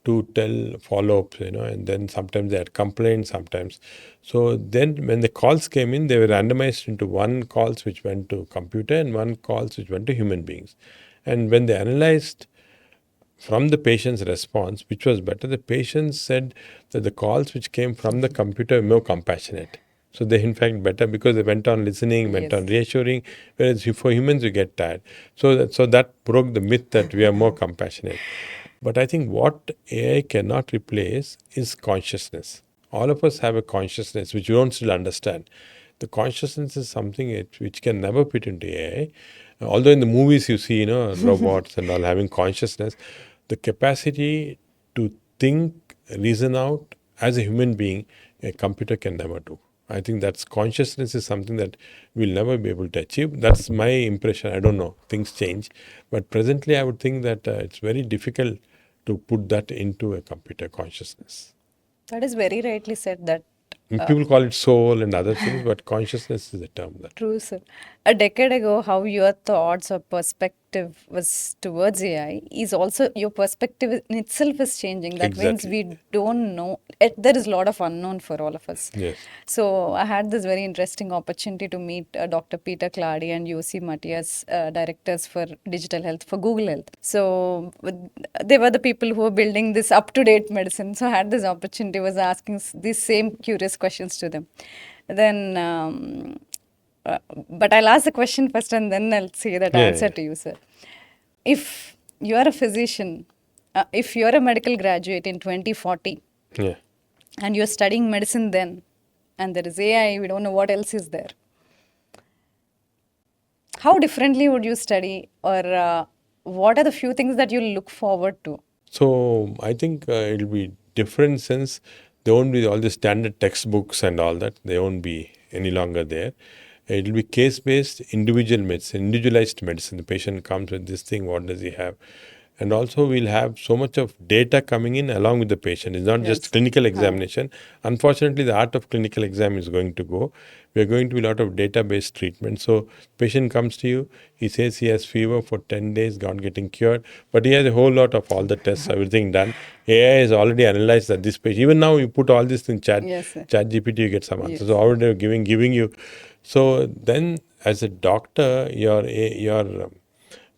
[SPEAKER 1] to tell follow-ups, and then sometimes they had complaints, sometimes. So then when the calls came in, they were randomized into one calls which went to computer and one calls which went to human beings. And when they analyzed from the patient's response, which was better, the patients said that the calls which came from the computer were more compassionate. So they, in fact, better because they went on listening, went on
[SPEAKER 2] Yes.
[SPEAKER 1] reassuring, whereas for humans, we get tired. So that broke the myth that we are more compassionate. But I think what AI cannot replace is consciousness. All of us have a consciousness which we don't still understand. The consciousness is something which can never fit into AI. Although in the movies you see, robots and all having consciousness, the capacity to think, reason out as a human being, a computer can never do. I think that's consciousness is something that we'll never be able to achieve. That's my impression. I don't know. Things change. But presently, I would think that it's very difficult to put that into a computer consciousness.
[SPEAKER 2] That is very rightly said that.
[SPEAKER 1] People call it soul and other things, but consciousness is a term that.
[SPEAKER 2] True, sir. A decade ago, how your thoughts or perspective was towards AI is also your perspective in itself is changing. That means
[SPEAKER 1] Exactly.
[SPEAKER 2] we don't know. There is a lot of unknown for all of us.
[SPEAKER 1] Yes.
[SPEAKER 2] So I had this very interesting opportunity to meet Dr. Peter Clardy and UC Matias, directors for digital health for Google Health. So they were the people who were building this up-to-date medicine. So I had this opportunity, was asking these same curious questions to them. Then, but I'll ask the question first and then I'll say that
[SPEAKER 1] Yeah,
[SPEAKER 2] answer
[SPEAKER 1] yeah.
[SPEAKER 2] to you, sir. If you are a physician, if you're a medical graduate in 2040
[SPEAKER 1] Yeah.
[SPEAKER 2] and you're studying medicine then, and there is AI, we don't know what else is there. How differently would you study, or what are the few things that you look forward to?
[SPEAKER 1] So I think it'll be different since there won't be all the standard textbooks and all that. They won't be any longer there. It'll be case-based, individual medicine, individualized medicine. The patient comes with this thing. What does he have? And also, we'll have so much of data coming in along with the patient. It's not just
[SPEAKER 2] Yes.
[SPEAKER 1] clinical examination. Unfortunately, the art of clinical exam is going to go. We're going to be a lot of data-based treatment. So, patient comes to you, he says he has fever for 10 days, not getting cured, but he has a whole lot of all the tests, everything done. AI has already analyzed that this patient, even now you put all this in
[SPEAKER 2] Yes, sir.
[SPEAKER 1] chat GPT, you get some answers.
[SPEAKER 2] Yes.
[SPEAKER 1] So, already giving you. So, then as a doctor, your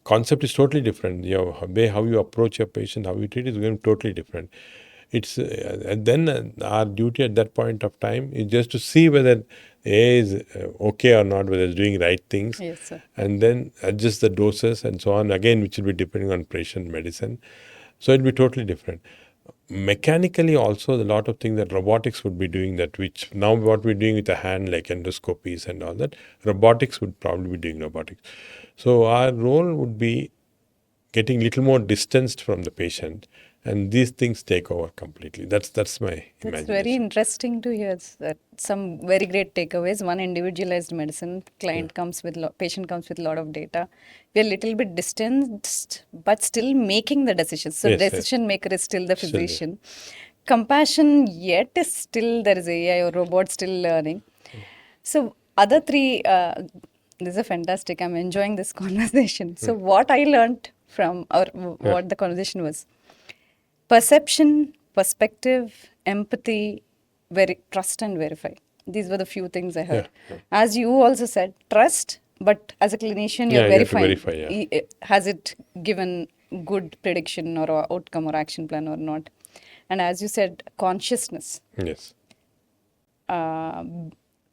[SPEAKER 1] concept is totally different. Your way how you approach your patient, how you treat is going to be totally different. It's and then our duty at that point of time is just to see whether A is okay or not, whether it's doing right things,
[SPEAKER 2] Yes, sir.
[SPEAKER 1] and then adjust the doses and so on. Again, which will be depending on patient medicine. So it'll be totally different. Mechanically, also, a lot of things that robotics would be doing that, which now what we're doing with the hand, like endoscopies and all that, robotics would probably be doing robotics. So our role would be getting little more distanced from the patient, and these things take over completely. That's my
[SPEAKER 2] That's very
[SPEAKER 1] imagination.
[SPEAKER 2] interesting to hear. That some very great takeaways. One, individualized medicine. Client comes with patient comes with a lot of data. We are little bit distanced, but still making the decisions. So
[SPEAKER 1] Yes, yes.
[SPEAKER 2] decision maker is still the
[SPEAKER 1] Still there.
[SPEAKER 2] physician. Compassion yet is still there is AI or robot still learning. So other three, this is fantastic. I'm enjoying this conversation. So what I learned from or what the conversation was: perception, perspective, empathy, trust and verify. These were the few things I heard. As you also said, trust, but as a clinician, you're
[SPEAKER 1] Yeah, you have to
[SPEAKER 2] verifying.
[SPEAKER 1] verify. Yeah.
[SPEAKER 2] Has it given good prediction or a outcome or action plan or not? And as you said, consciousness,
[SPEAKER 1] Yes.
[SPEAKER 2] uh,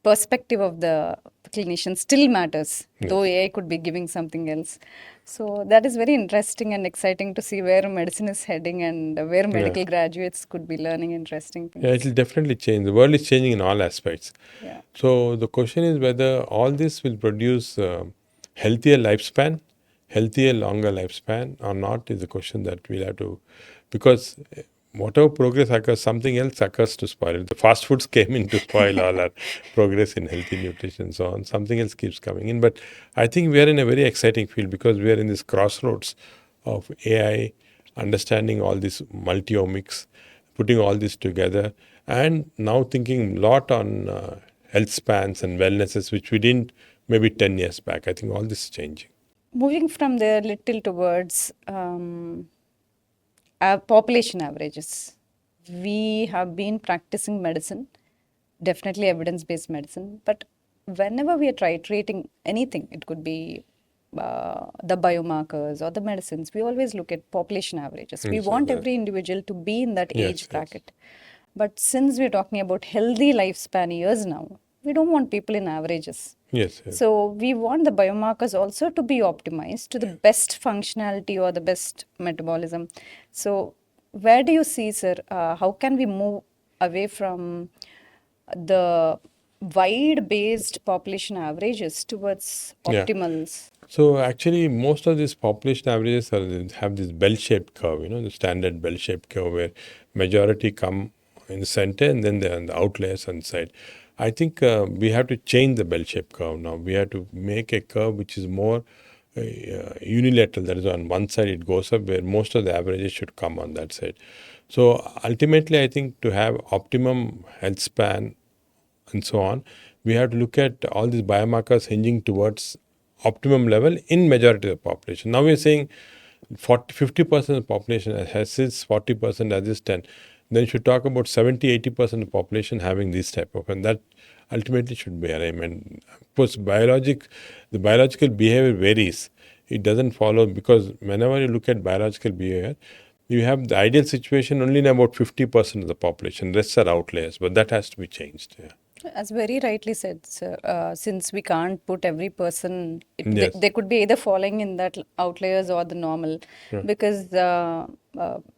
[SPEAKER 2] perspective of the clinician still matters, though AI could be giving something else. So that is very interesting and exciting to see where medicine is heading and where medical graduates could be learning interesting
[SPEAKER 1] Yeah,
[SPEAKER 2] things.
[SPEAKER 1] it will definitely change. The world is changing in all aspects.
[SPEAKER 2] Yeah.
[SPEAKER 1] So the question is whether all this will produce healthier lifespan, healthier longer lifespan or not is the question that we'll have to, because whatever progress occurs, something else occurs to spoil it. The fast foods came in to spoil all our progress in healthy nutrition and so on. Something else keeps coming in. But I think we are in a very exciting field because we are in this crossroads of AI, understanding all this multi-omics, putting all this together, and now thinking a lot on health spans and wellnesses, which we didn't maybe 10 years back. I think all this is changing.
[SPEAKER 2] Moving from there little towards population averages. We have been practicing medicine, definitely evidence-based medicine, but whenever we are treating anything, it could be the biomarkers or the medicines, we always look at population averages. We
[SPEAKER 1] Yes,
[SPEAKER 2] want
[SPEAKER 1] yes,
[SPEAKER 2] every individual to be in that
[SPEAKER 1] yes,
[SPEAKER 2] age bracket. But since we're talking about healthy lifespan years now, we don't want people in averages.
[SPEAKER 1] yes, yes.
[SPEAKER 2] So we want the biomarkers also to be optimized to the best functionality or the best metabolism. So where do you see, sir, how can we move away from the wide-based population averages towards
[SPEAKER 1] Yeah.
[SPEAKER 2] optimals?
[SPEAKER 1] So actually, most of these population averages have this bell-shaped curve. The standard bell-shaped curve where majority come in the center and then the outliers on the side. I think we have to change the bell-shaped curve now. We have to make a curve which is more unilateral. That is, on one side it goes up, where most of the averages should come on that side. So ultimately, I think to have optimum health span and so on, we have to look at all these biomarkers hinging towards optimum level in majority of the population. Now we are saying 50% of the population has this, 40% has this, 10. Then you should talk about 70-80% of the population having this type of, and that ultimately should be arrangement. Of course, the biological behavior varies. It doesn't follow, because whenever you look at biological behavior, you have the ideal situation only in about 50% of the population. Rest are outliers, but that has to be changed. Yeah.
[SPEAKER 2] As very rightly said, sir, since we can't put every person,
[SPEAKER 1] Yes.
[SPEAKER 2] they could be either falling in that outliers or the normal, because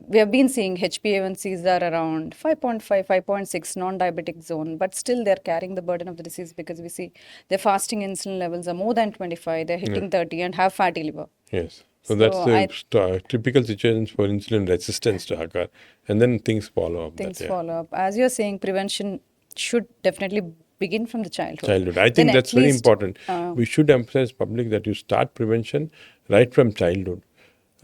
[SPEAKER 2] we have been seeing HbA1cs are around 5.5, 5.6 non-diabetic zone, but still they're carrying the burden of the disease because we see their fasting insulin levels are more than 25, they're hitting 30 and have fatty liver.
[SPEAKER 1] Yes. So that's
[SPEAKER 2] So
[SPEAKER 1] the typical situations for insulin resistance to occur, and then things follow up.
[SPEAKER 2] things
[SPEAKER 1] That, yeah.
[SPEAKER 2] follow up. As you're saying, prevention should definitely begin from the childhood.
[SPEAKER 1] Childhood. I
[SPEAKER 2] Then
[SPEAKER 1] think
[SPEAKER 2] at
[SPEAKER 1] that's very
[SPEAKER 2] least,
[SPEAKER 1] important. We should emphasize public that you start prevention right from childhood.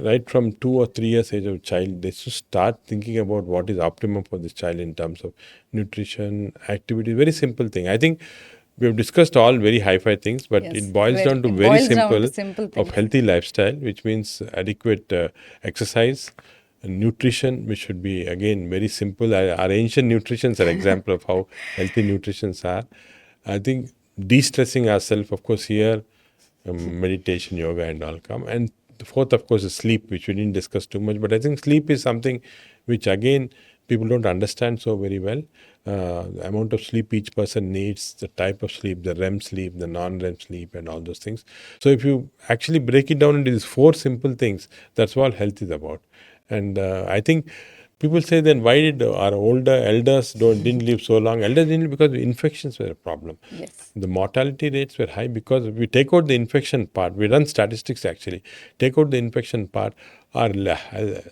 [SPEAKER 1] right from 2 or 3 years age of child, they should start thinking about what is optimum for this child in terms of nutrition, activity. Very simple thing. I think we have discussed all very hi-fi things, but
[SPEAKER 2] Yes,
[SPEAKER 1] it boils down to
[SPEAKER 2] it
[SPEAKER 1] very
[SPEAKER 2] boils down to
[SPEAKER 1] simple
[SPEAKER 2] simple
[SPEAKER 1] of
[SPEAKER 2] things.
[SPEAKER 1] healthy lifestyle, which means adequate exercise, and nutrition, which should be again very simple. Our ancient nutritions are example of how healthy nutritions are. I think de-stressing ourselves, of course, here meditation, yoga, and all come. And the fourth, of course, is sleep, which we didn't discuss too much. But I think sleep is something which, again, people don't understand so very well. The amount of sleep each person needs, the type of sleep, the REM sleep, the non-REM sleep, and all those things. So if you actually break it down into these four simple things, that's what health is about. And I think people say, then why did our older elders didn't live so long? Elders didn't live because infections were a problem.
[SPEAKER 2] Yes.
[SPEAKER 1] The mortality rates were high because if we take out the infection part, we run statistics actually, take out the infection part, the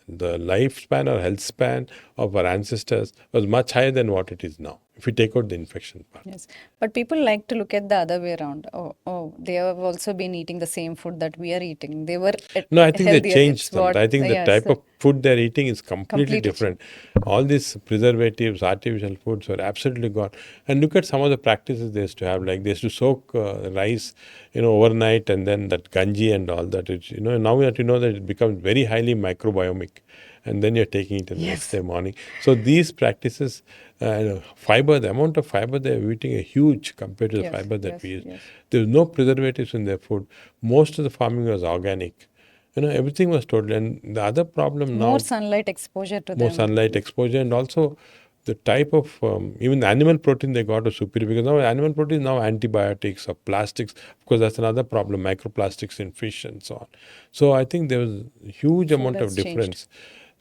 [SPEAKER 1] lifespan or health span of our ancestors was much higher than what it is now, if we take out the infection part.
[SPEAKER 2] Yes, but people like to look at the other way around. Oh, they have also been eating the same food that we are eating. They were
[SPEAKER 1] No, I think they
[SPEAKER 2] healthier.
[SPEAKER 1] changed
[SPEAKER 2] It's
[SPEAKER 1] them.
[SPEAKER 2] what,
[SPEAKER 1] I think the
[SPEAKER 2] yes,
[SPEAKER 1] type of food they're eating is completely
[SPEAKER 2] completely true.
[SPEAKER 1] different. All these preservatives, artificial foods are absolutely gone. And look at some of the practices they used to have. Like they used to soak rice, overnight, and then that ganji and all that. Which, now that you know that it becomes very highly microbiomic, and then you're taking it in the next
[SPEAKER 2] Yes.
[SPEAKER 1] day morning. So these practices, fiber, the amount of fiber they're eating are huge compared to the
[SPEAKER 2] Yes,
[SPEAKER 1] fiber that
[SPEAKER 2] yes,
[SPEAKER 1] we use.
[SPEAKER 2] yes.
[SPEAKER 1] There's no preservatives in their food. Most of the farming was organic. Everything was total. And the other problem
[SPEAKER 2] More
[SPEAKER 1] now,
[SPEAKER 2] sunlight exposure to
[SPEAKER 1] more
[SPEAKER 2] them.
[SPEAKER 1] sunlight exposure, and also the type of even the animal protein they got was superior, because now animal protein is now antibiotics or plastics. Of course, that's another problem, microplastics in fish and so on. So I think there was a huge
[SPEAKER 2] Food
[SPEAKER 1] amount of
[SPEAKER 2] has changed.
[SPEAKER 1] difference.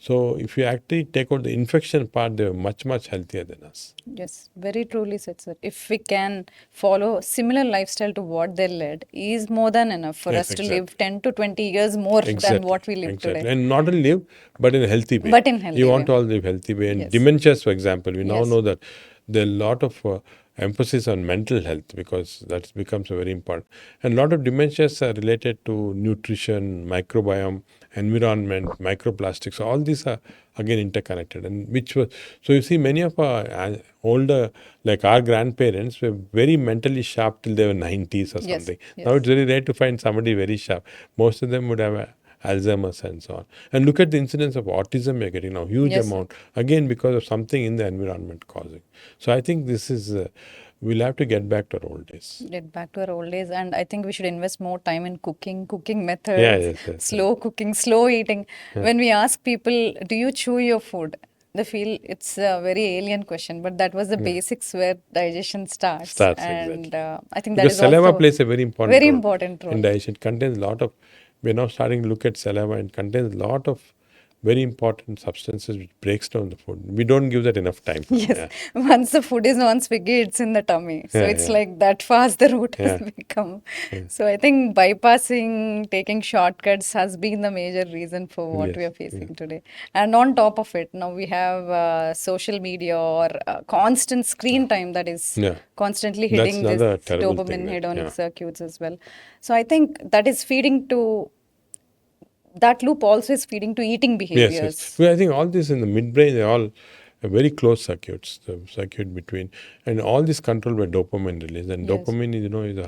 [SPEAKER 1] So if you actually take out the infection part, they were much, much healthier than us.
[SPEAKER 2] Yes, very truly said, sir. If we can follow similar lifestyle to what they led, is more than enough for
[SPEAKER 1] Yes,
[SPEAKER 2] us to live
[SPEAKER 1] exactly.
[SPEAKER 2] 10 to 20 years more than
[SPEAKER 1] Exactly,
[SPEAKER 2] what we live
[SPEAKER 1] exactly.
[SPEAKER 2] today.
[SPEAKER 1] And not only live, but in a healthy way.
[SPEAKER 2] But in
[SPEAKER 1] You
[SPEAKER 2] healthy
[SPEAKER 1] want
[SPEAKER 2] way.
[SPEAKER 1] to all live healthy way. And
[SPEAKER 2] Yes.
[SPEAKER 1] dementias, for example, we now
[SPEAKER 2] Yes.
[SPEAKER 1] know that there are a lot of emphasis on mental health, because that becomes a very important. And a lot of dementias are related to nutrition, microbiome, environment, microplastics. All these are again interconnected. And which was, so you see, many of our older, like our grandparents, were very mentally sharp till they were 90s or
[SPEAKER 2] Yes.
[SPEAKER 1] something. Now
[SPEAKER 2] Yes.
[SPEAKER 1] it's very rare to find somebody very sharp. Most of them would have Alzheimer's and so on. And look at the incidence of autism we're getting now, huge
[SPEAKER 2] Yes.
[SPEAKER 1] amount, again because of something in the environment causing. So I think this is, we'll have to get back to our old days.
[SPEAKER 2] Get back to our old days, and I think we should invest more time in cooking
[SPEAKER 1] Yeah,
[SPEAKER 2] methods,
[SPEAKER 1] yes.
[SPEAKER 2] slow cooking, slow eating. When we ask people, do you chew your food? They feel it's a very alien question, but that was the basics where digestion starts.
[SPEAKER 1] Starts
[SPEAKER 2] And
[SPEAKER 1] exactly.
[SPEAKER 2] I think that
[SPEAKER 1] Because
[SPEAKER 2] is
[SPEAKER 1] saliva
[SPEAKER 2] also
[SPEAKER 1] plays a very important
[SPEAKER 2] very
[SPEAKER 1] role
[SPEAKER 2] important
[SPEAKER 1] in
[SPEAKER 2] role.
[SPEAKER 1] digestion. It contains a lot of, we're now starting to look at saliva, and contains a lot of very important substances which breaks down the food. We don't give that enough time.
[SPEAKER 2] Yes,
[SPEAKER 1] Yeah,
[SPEAKER 2] once the food is on spaghetti, it's in the tummy. So
[SPEAKER 1] yeah,
[SPEAKER 2] it's
[SPEAKER 1] yeah,
[SPEAKER 2] like that fast the route has
[SPEAKER 1] yeah.
[SPEAKER 2] become. So I think bypassing, taking shortcuts has been the major reason for what we
[SPEAKER 1] Yes,
[SPEAKER 2] are
[SPEAKER 1] yes.
[SPEAKER 2] facing today. And on top of it, now we have social media or constant screen time that is
[SPEAKER 1] Yeah.
[SPEAKER 2] constantly
[SPEAKER 1] That's
[SPEAKER 2] hitting this
[SPEAKER 1] another terrible thing
[SPEAKER 2] dopamine
[SPEAKER 1] that,
[SPEAKER 2] hedonic
[SPEAKER 1] yeah.
[SPEAKER 2] circuits as well. So I think that is feeding to that loop also is feeding to eating
[SPEAKER 1] Yes, yes.
[SPEAKER 2] behaviors.
[SPEAKER 1] Well, I think all this in the midbrain, they're all very close circuits, the circuit between, and all this control by dopamine release. And
[SPEAKER 2] Yes.
[SPEAKER 1] dopamine is, is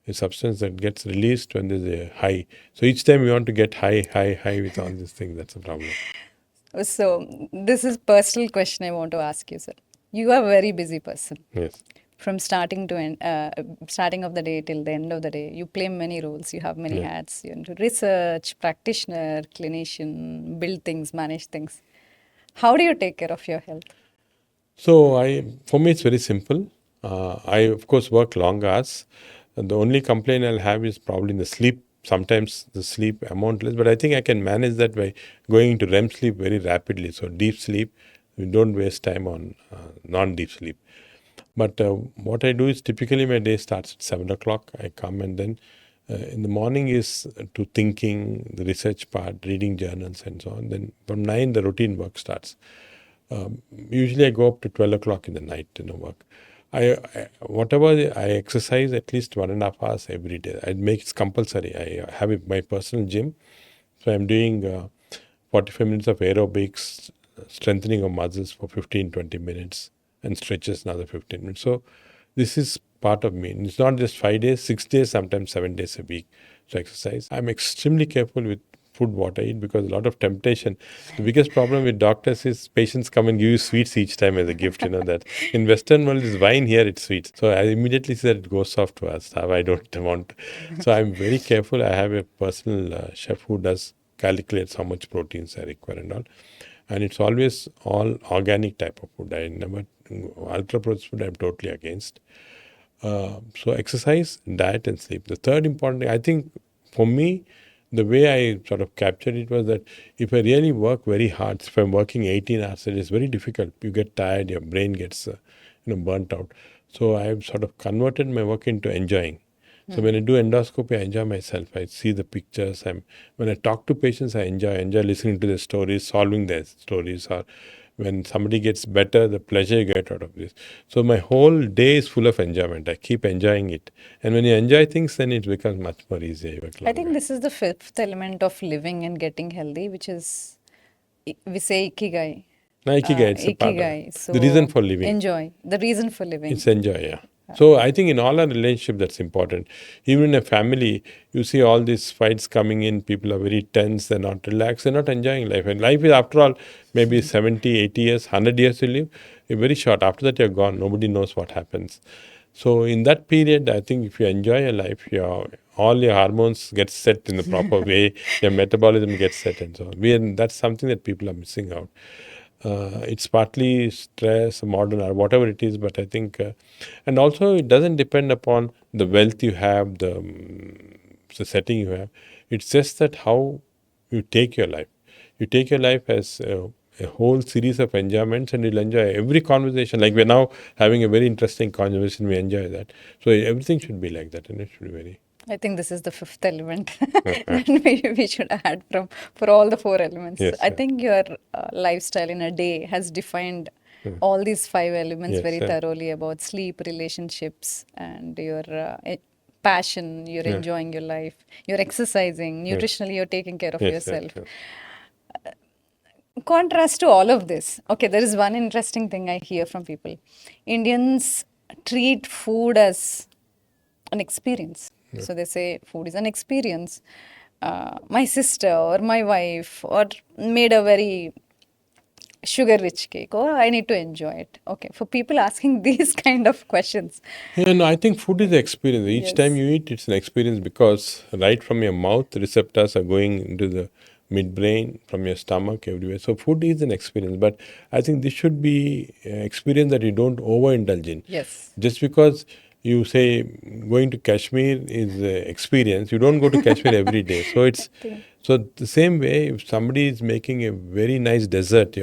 [SPEAKER 1] a substance that gets released when there's a high. So each time you want to get high, high, high with all these things, that's a problem.
[SPEAKER 2] So this is personal question I want to ask you, sir. You are a very busy person.
[SPEAKER 1] Yes.
[SPEAKER 2] From starting to end, starting of the day till the end of the day, you play many roles. You have many
[SPEAKER 1] Yeah.
[SPEAKER 2] hats. You're into research, practitioner, clinician, build things, manage things. How do you take care of your health?
[SPEAKER 1] So for me, it's very simple. I of course work long hours. And the only complaint I'll have is probably in the sleep. Sometimes the sleep amount less, but I think I can manage that by going into REM sleep very rapidly. So deep sleep, we don't waste time on non-deep sleep. But what I do is typically my day starts at 7 o'clock. I come, and then in the morning is to thinking, the research part, reading journals and so on. Then from 9, the routine work starts. Usually I go up to 12 o'clock in the night, work. Whatever I exercise at least 1.5 hours every day. I make it compulsory. I have my personal gym. So I'm doing 45 minutes of aerobics, strengthening of muscles for 15, 20 minutes, and stretches another 15 minutes. So this is part of me. It's not just 5 days, 6 days, sometimes 7 days a week to exercise. I'm extremely careful with food, what I eat, because a lot of temptation. The biggest problem with doctors is patients come and give you sweets each time as a gift. You know that in Western world is wine, here it's sweets. So I immediately said it goes off to us. I don't want. So I'm very careful. I have a personal chef who does calculates how much proteins I require and all. And it's always all organic type of food. I never ultra processed food. I'm totally against. So exercise, diet, and sleep. The third important thing, I think, for me, the way I sort of captured it was that if I really work very hard, if I'm working 18 hours, it is very difficult. You get tired, your brain gets burnt out. So I've sort of converted my work into enjoying. So when I do endoscopy, I enjoy myself. I see the pictures. When I talk to patients, I enjoy listening to their stories, solving their stories, or when somebody gets better, the pleasure you get out of this. So my whole day is full of enjoyment. I keep enjoying it. And when you enjoy things, then it becomes much more easier. You work
[SPEAKER 2] I think
[SPEAKER 1] longer.
[SPEAKER 2] this is the fifth element of living and getting healthy, which is, we say ikigai.
[SPEAKER 1] Ikigai, it's a part of
[SPEAKER 2] Ikigai. So
[SPEAKER 1] the reason for living.
[SPEAKER 2] enjoy, the reason for living.
[SPEAKER 1] It's enjoy, yeah. So I think in all our relationship that's important. Even in a family, you see all these fights coming in, people are very tense, they're not relaxed, they're not enjoying life. And life is, after all, maybe 70, 80 years, 100 years you live. You're very short. After that, you're gone. Nobody knows what happens. So in that period, I think if you enjoy your life, all your hormones get set in the proper way, your metabolism gets set and so on. That's something that people are missing out. It's partly stress, modern or whatever it is, but I think, and also it doesn't depend upon the wealth you have, the setting you have. It's just that how you take your life. You take your life as a whole series of enjoyments, and you'll enjoy every conversation. Like we're now having a very interesting conversation, we enjoy that. So everything should be like that, and it should be very.
[SPEAKER 2] I think this is the fifth element that we should add for all the four elements.
[SPEAKER 1] Yes,
[SPEAKER 2] I think your lifestyle in a day has defined all these five elements
[SPEAKER 1] Yes,
[SPEAKER 2] very
[SPEAKER 1] sir.
[SPEAKER 2] thoroughly, about sleep, relationships, and your passion. You're enjoying your life. You're exercising. Nutritionally, you're taking care of
[SPEAKER 1] Yes, sir.
[SPEAKER 2] yourself. Contrast to all of this, okay, there is one interesting thing I hear from people. Indians treat food as an experience. So they say food is an experience. My sister or my wife or made a very sugar-rich cake. Oh, I need to enjoy it. Okay, for people asking these kind of questions.
[SPEAKER 1] Yeah, no, I think food is an experience. Each time you eat, it's an experience, because right from your mouth, receptors are going into the midbrain, from your stomach, everywhere. So food is an experience. But I think this should be an experience that you don't overindulge in.
[SPEAKER 2] Yes.
[SPEAKER 1] Just because you say going to Kashmir is an experience, you don't go to Kashmir every day. So it's the same way. If somebody is making a very nice dessert,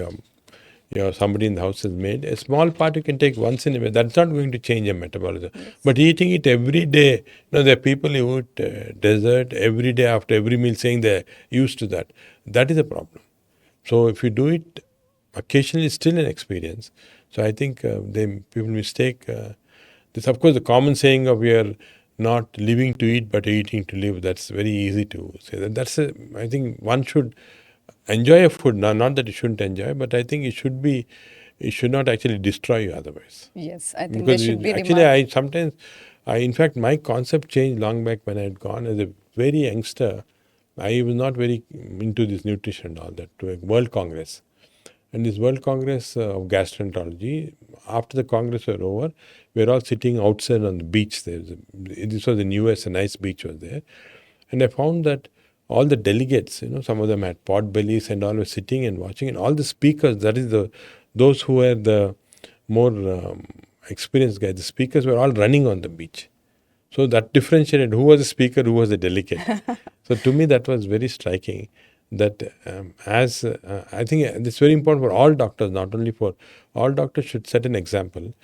[SPEAKER 1] somebody in the house has made a small part, you can take once in a while. That's not going to change your metabolism. But eating it every day, there are people who eat dessert every day after every meal, saying they're used to that. That is a problem. So if you do it occasionally, it's still an experience. So I think people mistake this. Of course, the common saying of, we are not living to eat but eating to live. That's very easy to say. I think one should enjoy a food. Not that you shouldn't enjoy, but I think it should not actually destroy you otherwise.
[SPEAKER 2] Yes, I think
[SPEAKER 1] Because
[SPEAKER 2] there should be
[SPEAKER 1] actually, in fact, my concept changed long back when I had gone as a very youngster. I was not very into this nutrition and all that, to a World Congress. And this World Congress of Gastroenterology, after the Congress were over, we were all sitting outside on the beach. This was in US, a nice beach was there. And I found that all the delegates, some of them had pot bellies and all, were sitting and watching. And all the speakers, that is those who were the more experienced guys, the speakers were all running on the beach. So that differentiated who was the speaker, who was the delegate. So to me, that was very striking. That I think it's very important for all doctors, not only for all doctors, should set an example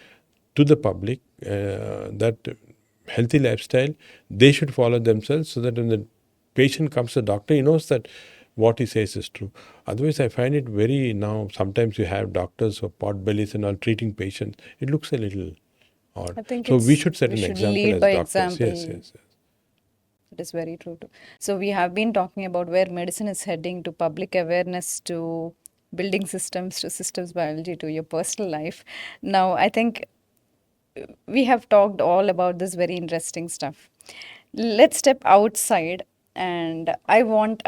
[SPEAKER 1] to the public that healthy lifestyle they should follow themselves, so that when the patient comes to the doctor, he knows that what he says is true. Otherwise, I find it now sometimes you have doctors who have pot bellies and all treating patients. It looks a little odd.
[SPEAKER 2] I think
[SPEAKER 1] so we should set an example
[SPEAKER 2] lead
[SPEAKER 1] as
[SPEAKER 2] by
[SPEAKER 1] doctors.
[SPEAKER 2] example.
[SPEAKER 1] Yes.
[SPEAKER 2] concept is very true too. So we have been talking about where medicine is heading, to public awareness, to building systems, to systems biology, to your personal life. Now, I think we have talked all about this very interesting stuff. Let's step outside, and I want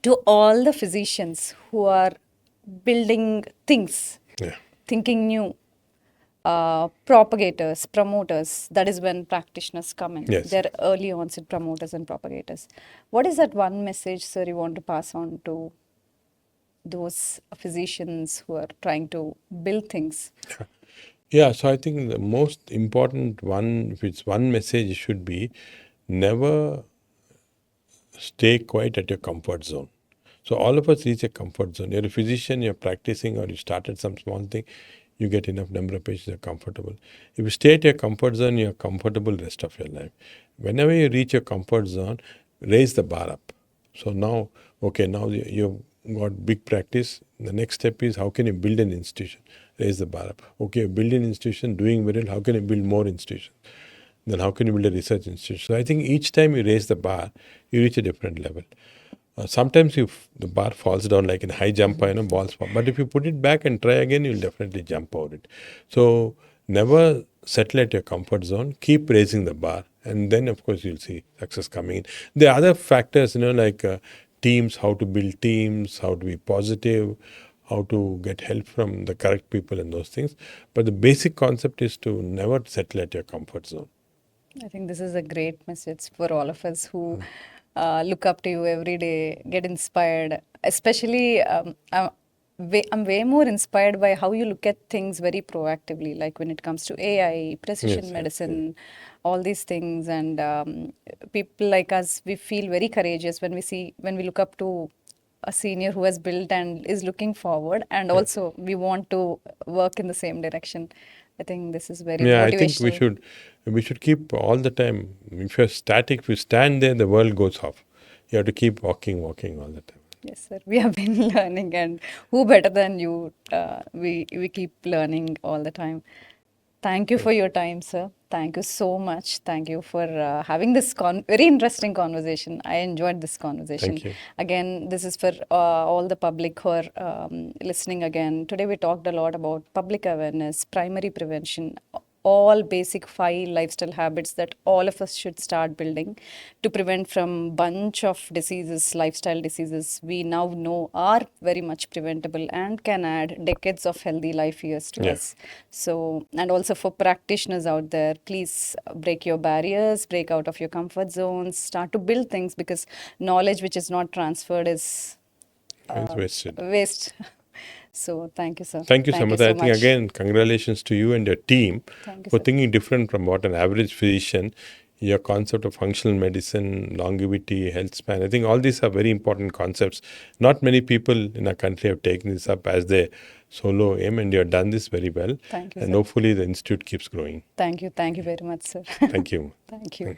[SPEAKER 2] to all the physicians who are building things,
[SPEAKER 1] Yeah.
[SPEAKER 2] thinking new, propagators, promoters, that is when practitioners come in.
[SPEAKER 1] Yes.
[SPEAKER 2] They're early onset promoters and propagators. What is that one message, sir, you want to pass on to those physicians who are trying to build things?
[SPEAKER 1] Yeah, so I think the most important one, if it's one message, should be never stay quiet at your comfort zone. So all of us reach a comfort zone. You're a physician, you're practicing, or you started some small thing, you get enough number of patients, you're comfortable. If you stay at your comfort zone, you're comfortable the rest of your life. Whenever you reach your comfort zone, raise the bar up. So now, okay, now you've got big practice. The next step is how can you build an institution? Raise the bar up. Okay, build an institution, doing very well. How can you build more institutions? Then how can you build a research institution? So I think each time you raise the bar, you reach a different level. Sometimes if the bar falls down like in high jumper, balls fall. But if you put it back and try again, you'll definitely jump over it. So never settle at your comfort zone. Keep raising the bar, and then of course you'll see success coming in. There are other factors, like teams, how to build teams, how to be positive, how to get help from the correct people, and those things. But the basic concept is to never settle at your comfort zone.
[SPEAKER 2] I think this is a great message for all of us who look up to you every day, get inspired. Especially, I'm way more inspired by how you look at things very proactively, like when it comes to AI, precision
[SPEAKER 1] Yes,
[SPEAKER 2] medicine, all these things. And people like us, we feel very courageous when we look up to a senior who has built and is looking forward, and also we want to work in the same direction. I think this is very
[SPEAKER 1] Yeah, I think
[SPEAKER 2] motivational.
[SPEAKER 1] we should keep all the time. If you're static, if you stand there, the world goes off. You have to keep walking all the time.
[SPEAKER 2] Yes, sir. We have been learning, and who better than you? We keep learning all the time. Thank you for your time, sir. Thank you so much. Thank you for having this very interesting conversation. I enjoyed this conversation.
[SPEAKER 1] Thank you.
[SPEAKER 2] Again, this is for all the public who are listening again. Today we talked a lot about public awareness, primary prevention, all basic 5 lifestyle habits that all of us should start building to prevent from bunch of diseases, lifestyle diseases we now know are very much preventable and can add decades of healthy life years to us. So, and also for practitioners out there, please break your barriers, break out of your comfort zones, start to build things, because knowledge which is not transferred is
[SPEAKER 1] It's wasted.
[SPEAKER 2] waste. So thank you, sir.
[SPEAKER 1] Thank you,
[SPEAKER 2] Thank you
[SPEAKER 1] Samatha.
[SPEAKER 2] so
[SPEAKER 1] I think
[SPEAKER 2] much.
[SPEAKER 1] again, congratulations to you and your team
[SPEAKER 2] Thank you,
[SPEAKER 1] for
[SPEAKER 2] sir.
[SPEAKER 1] thinking different from what an average physician. Your concept of functional medicine, longevity, health span. I think all these are very important concepts. Not many people in our country have taken this up as their solo aim, and you have done this very well.
[SPEAKER 2] Thank you,
[SPEAKER 1] And
[SPEAKER 2] sir.
[SPEAKER 1] hopefully the institute keeps growing.
[SPEAKER 2] Thank you. Thank you very much, sir.
[SPEAKER 1] Thank you.
[SPEAKER 2] Thank you.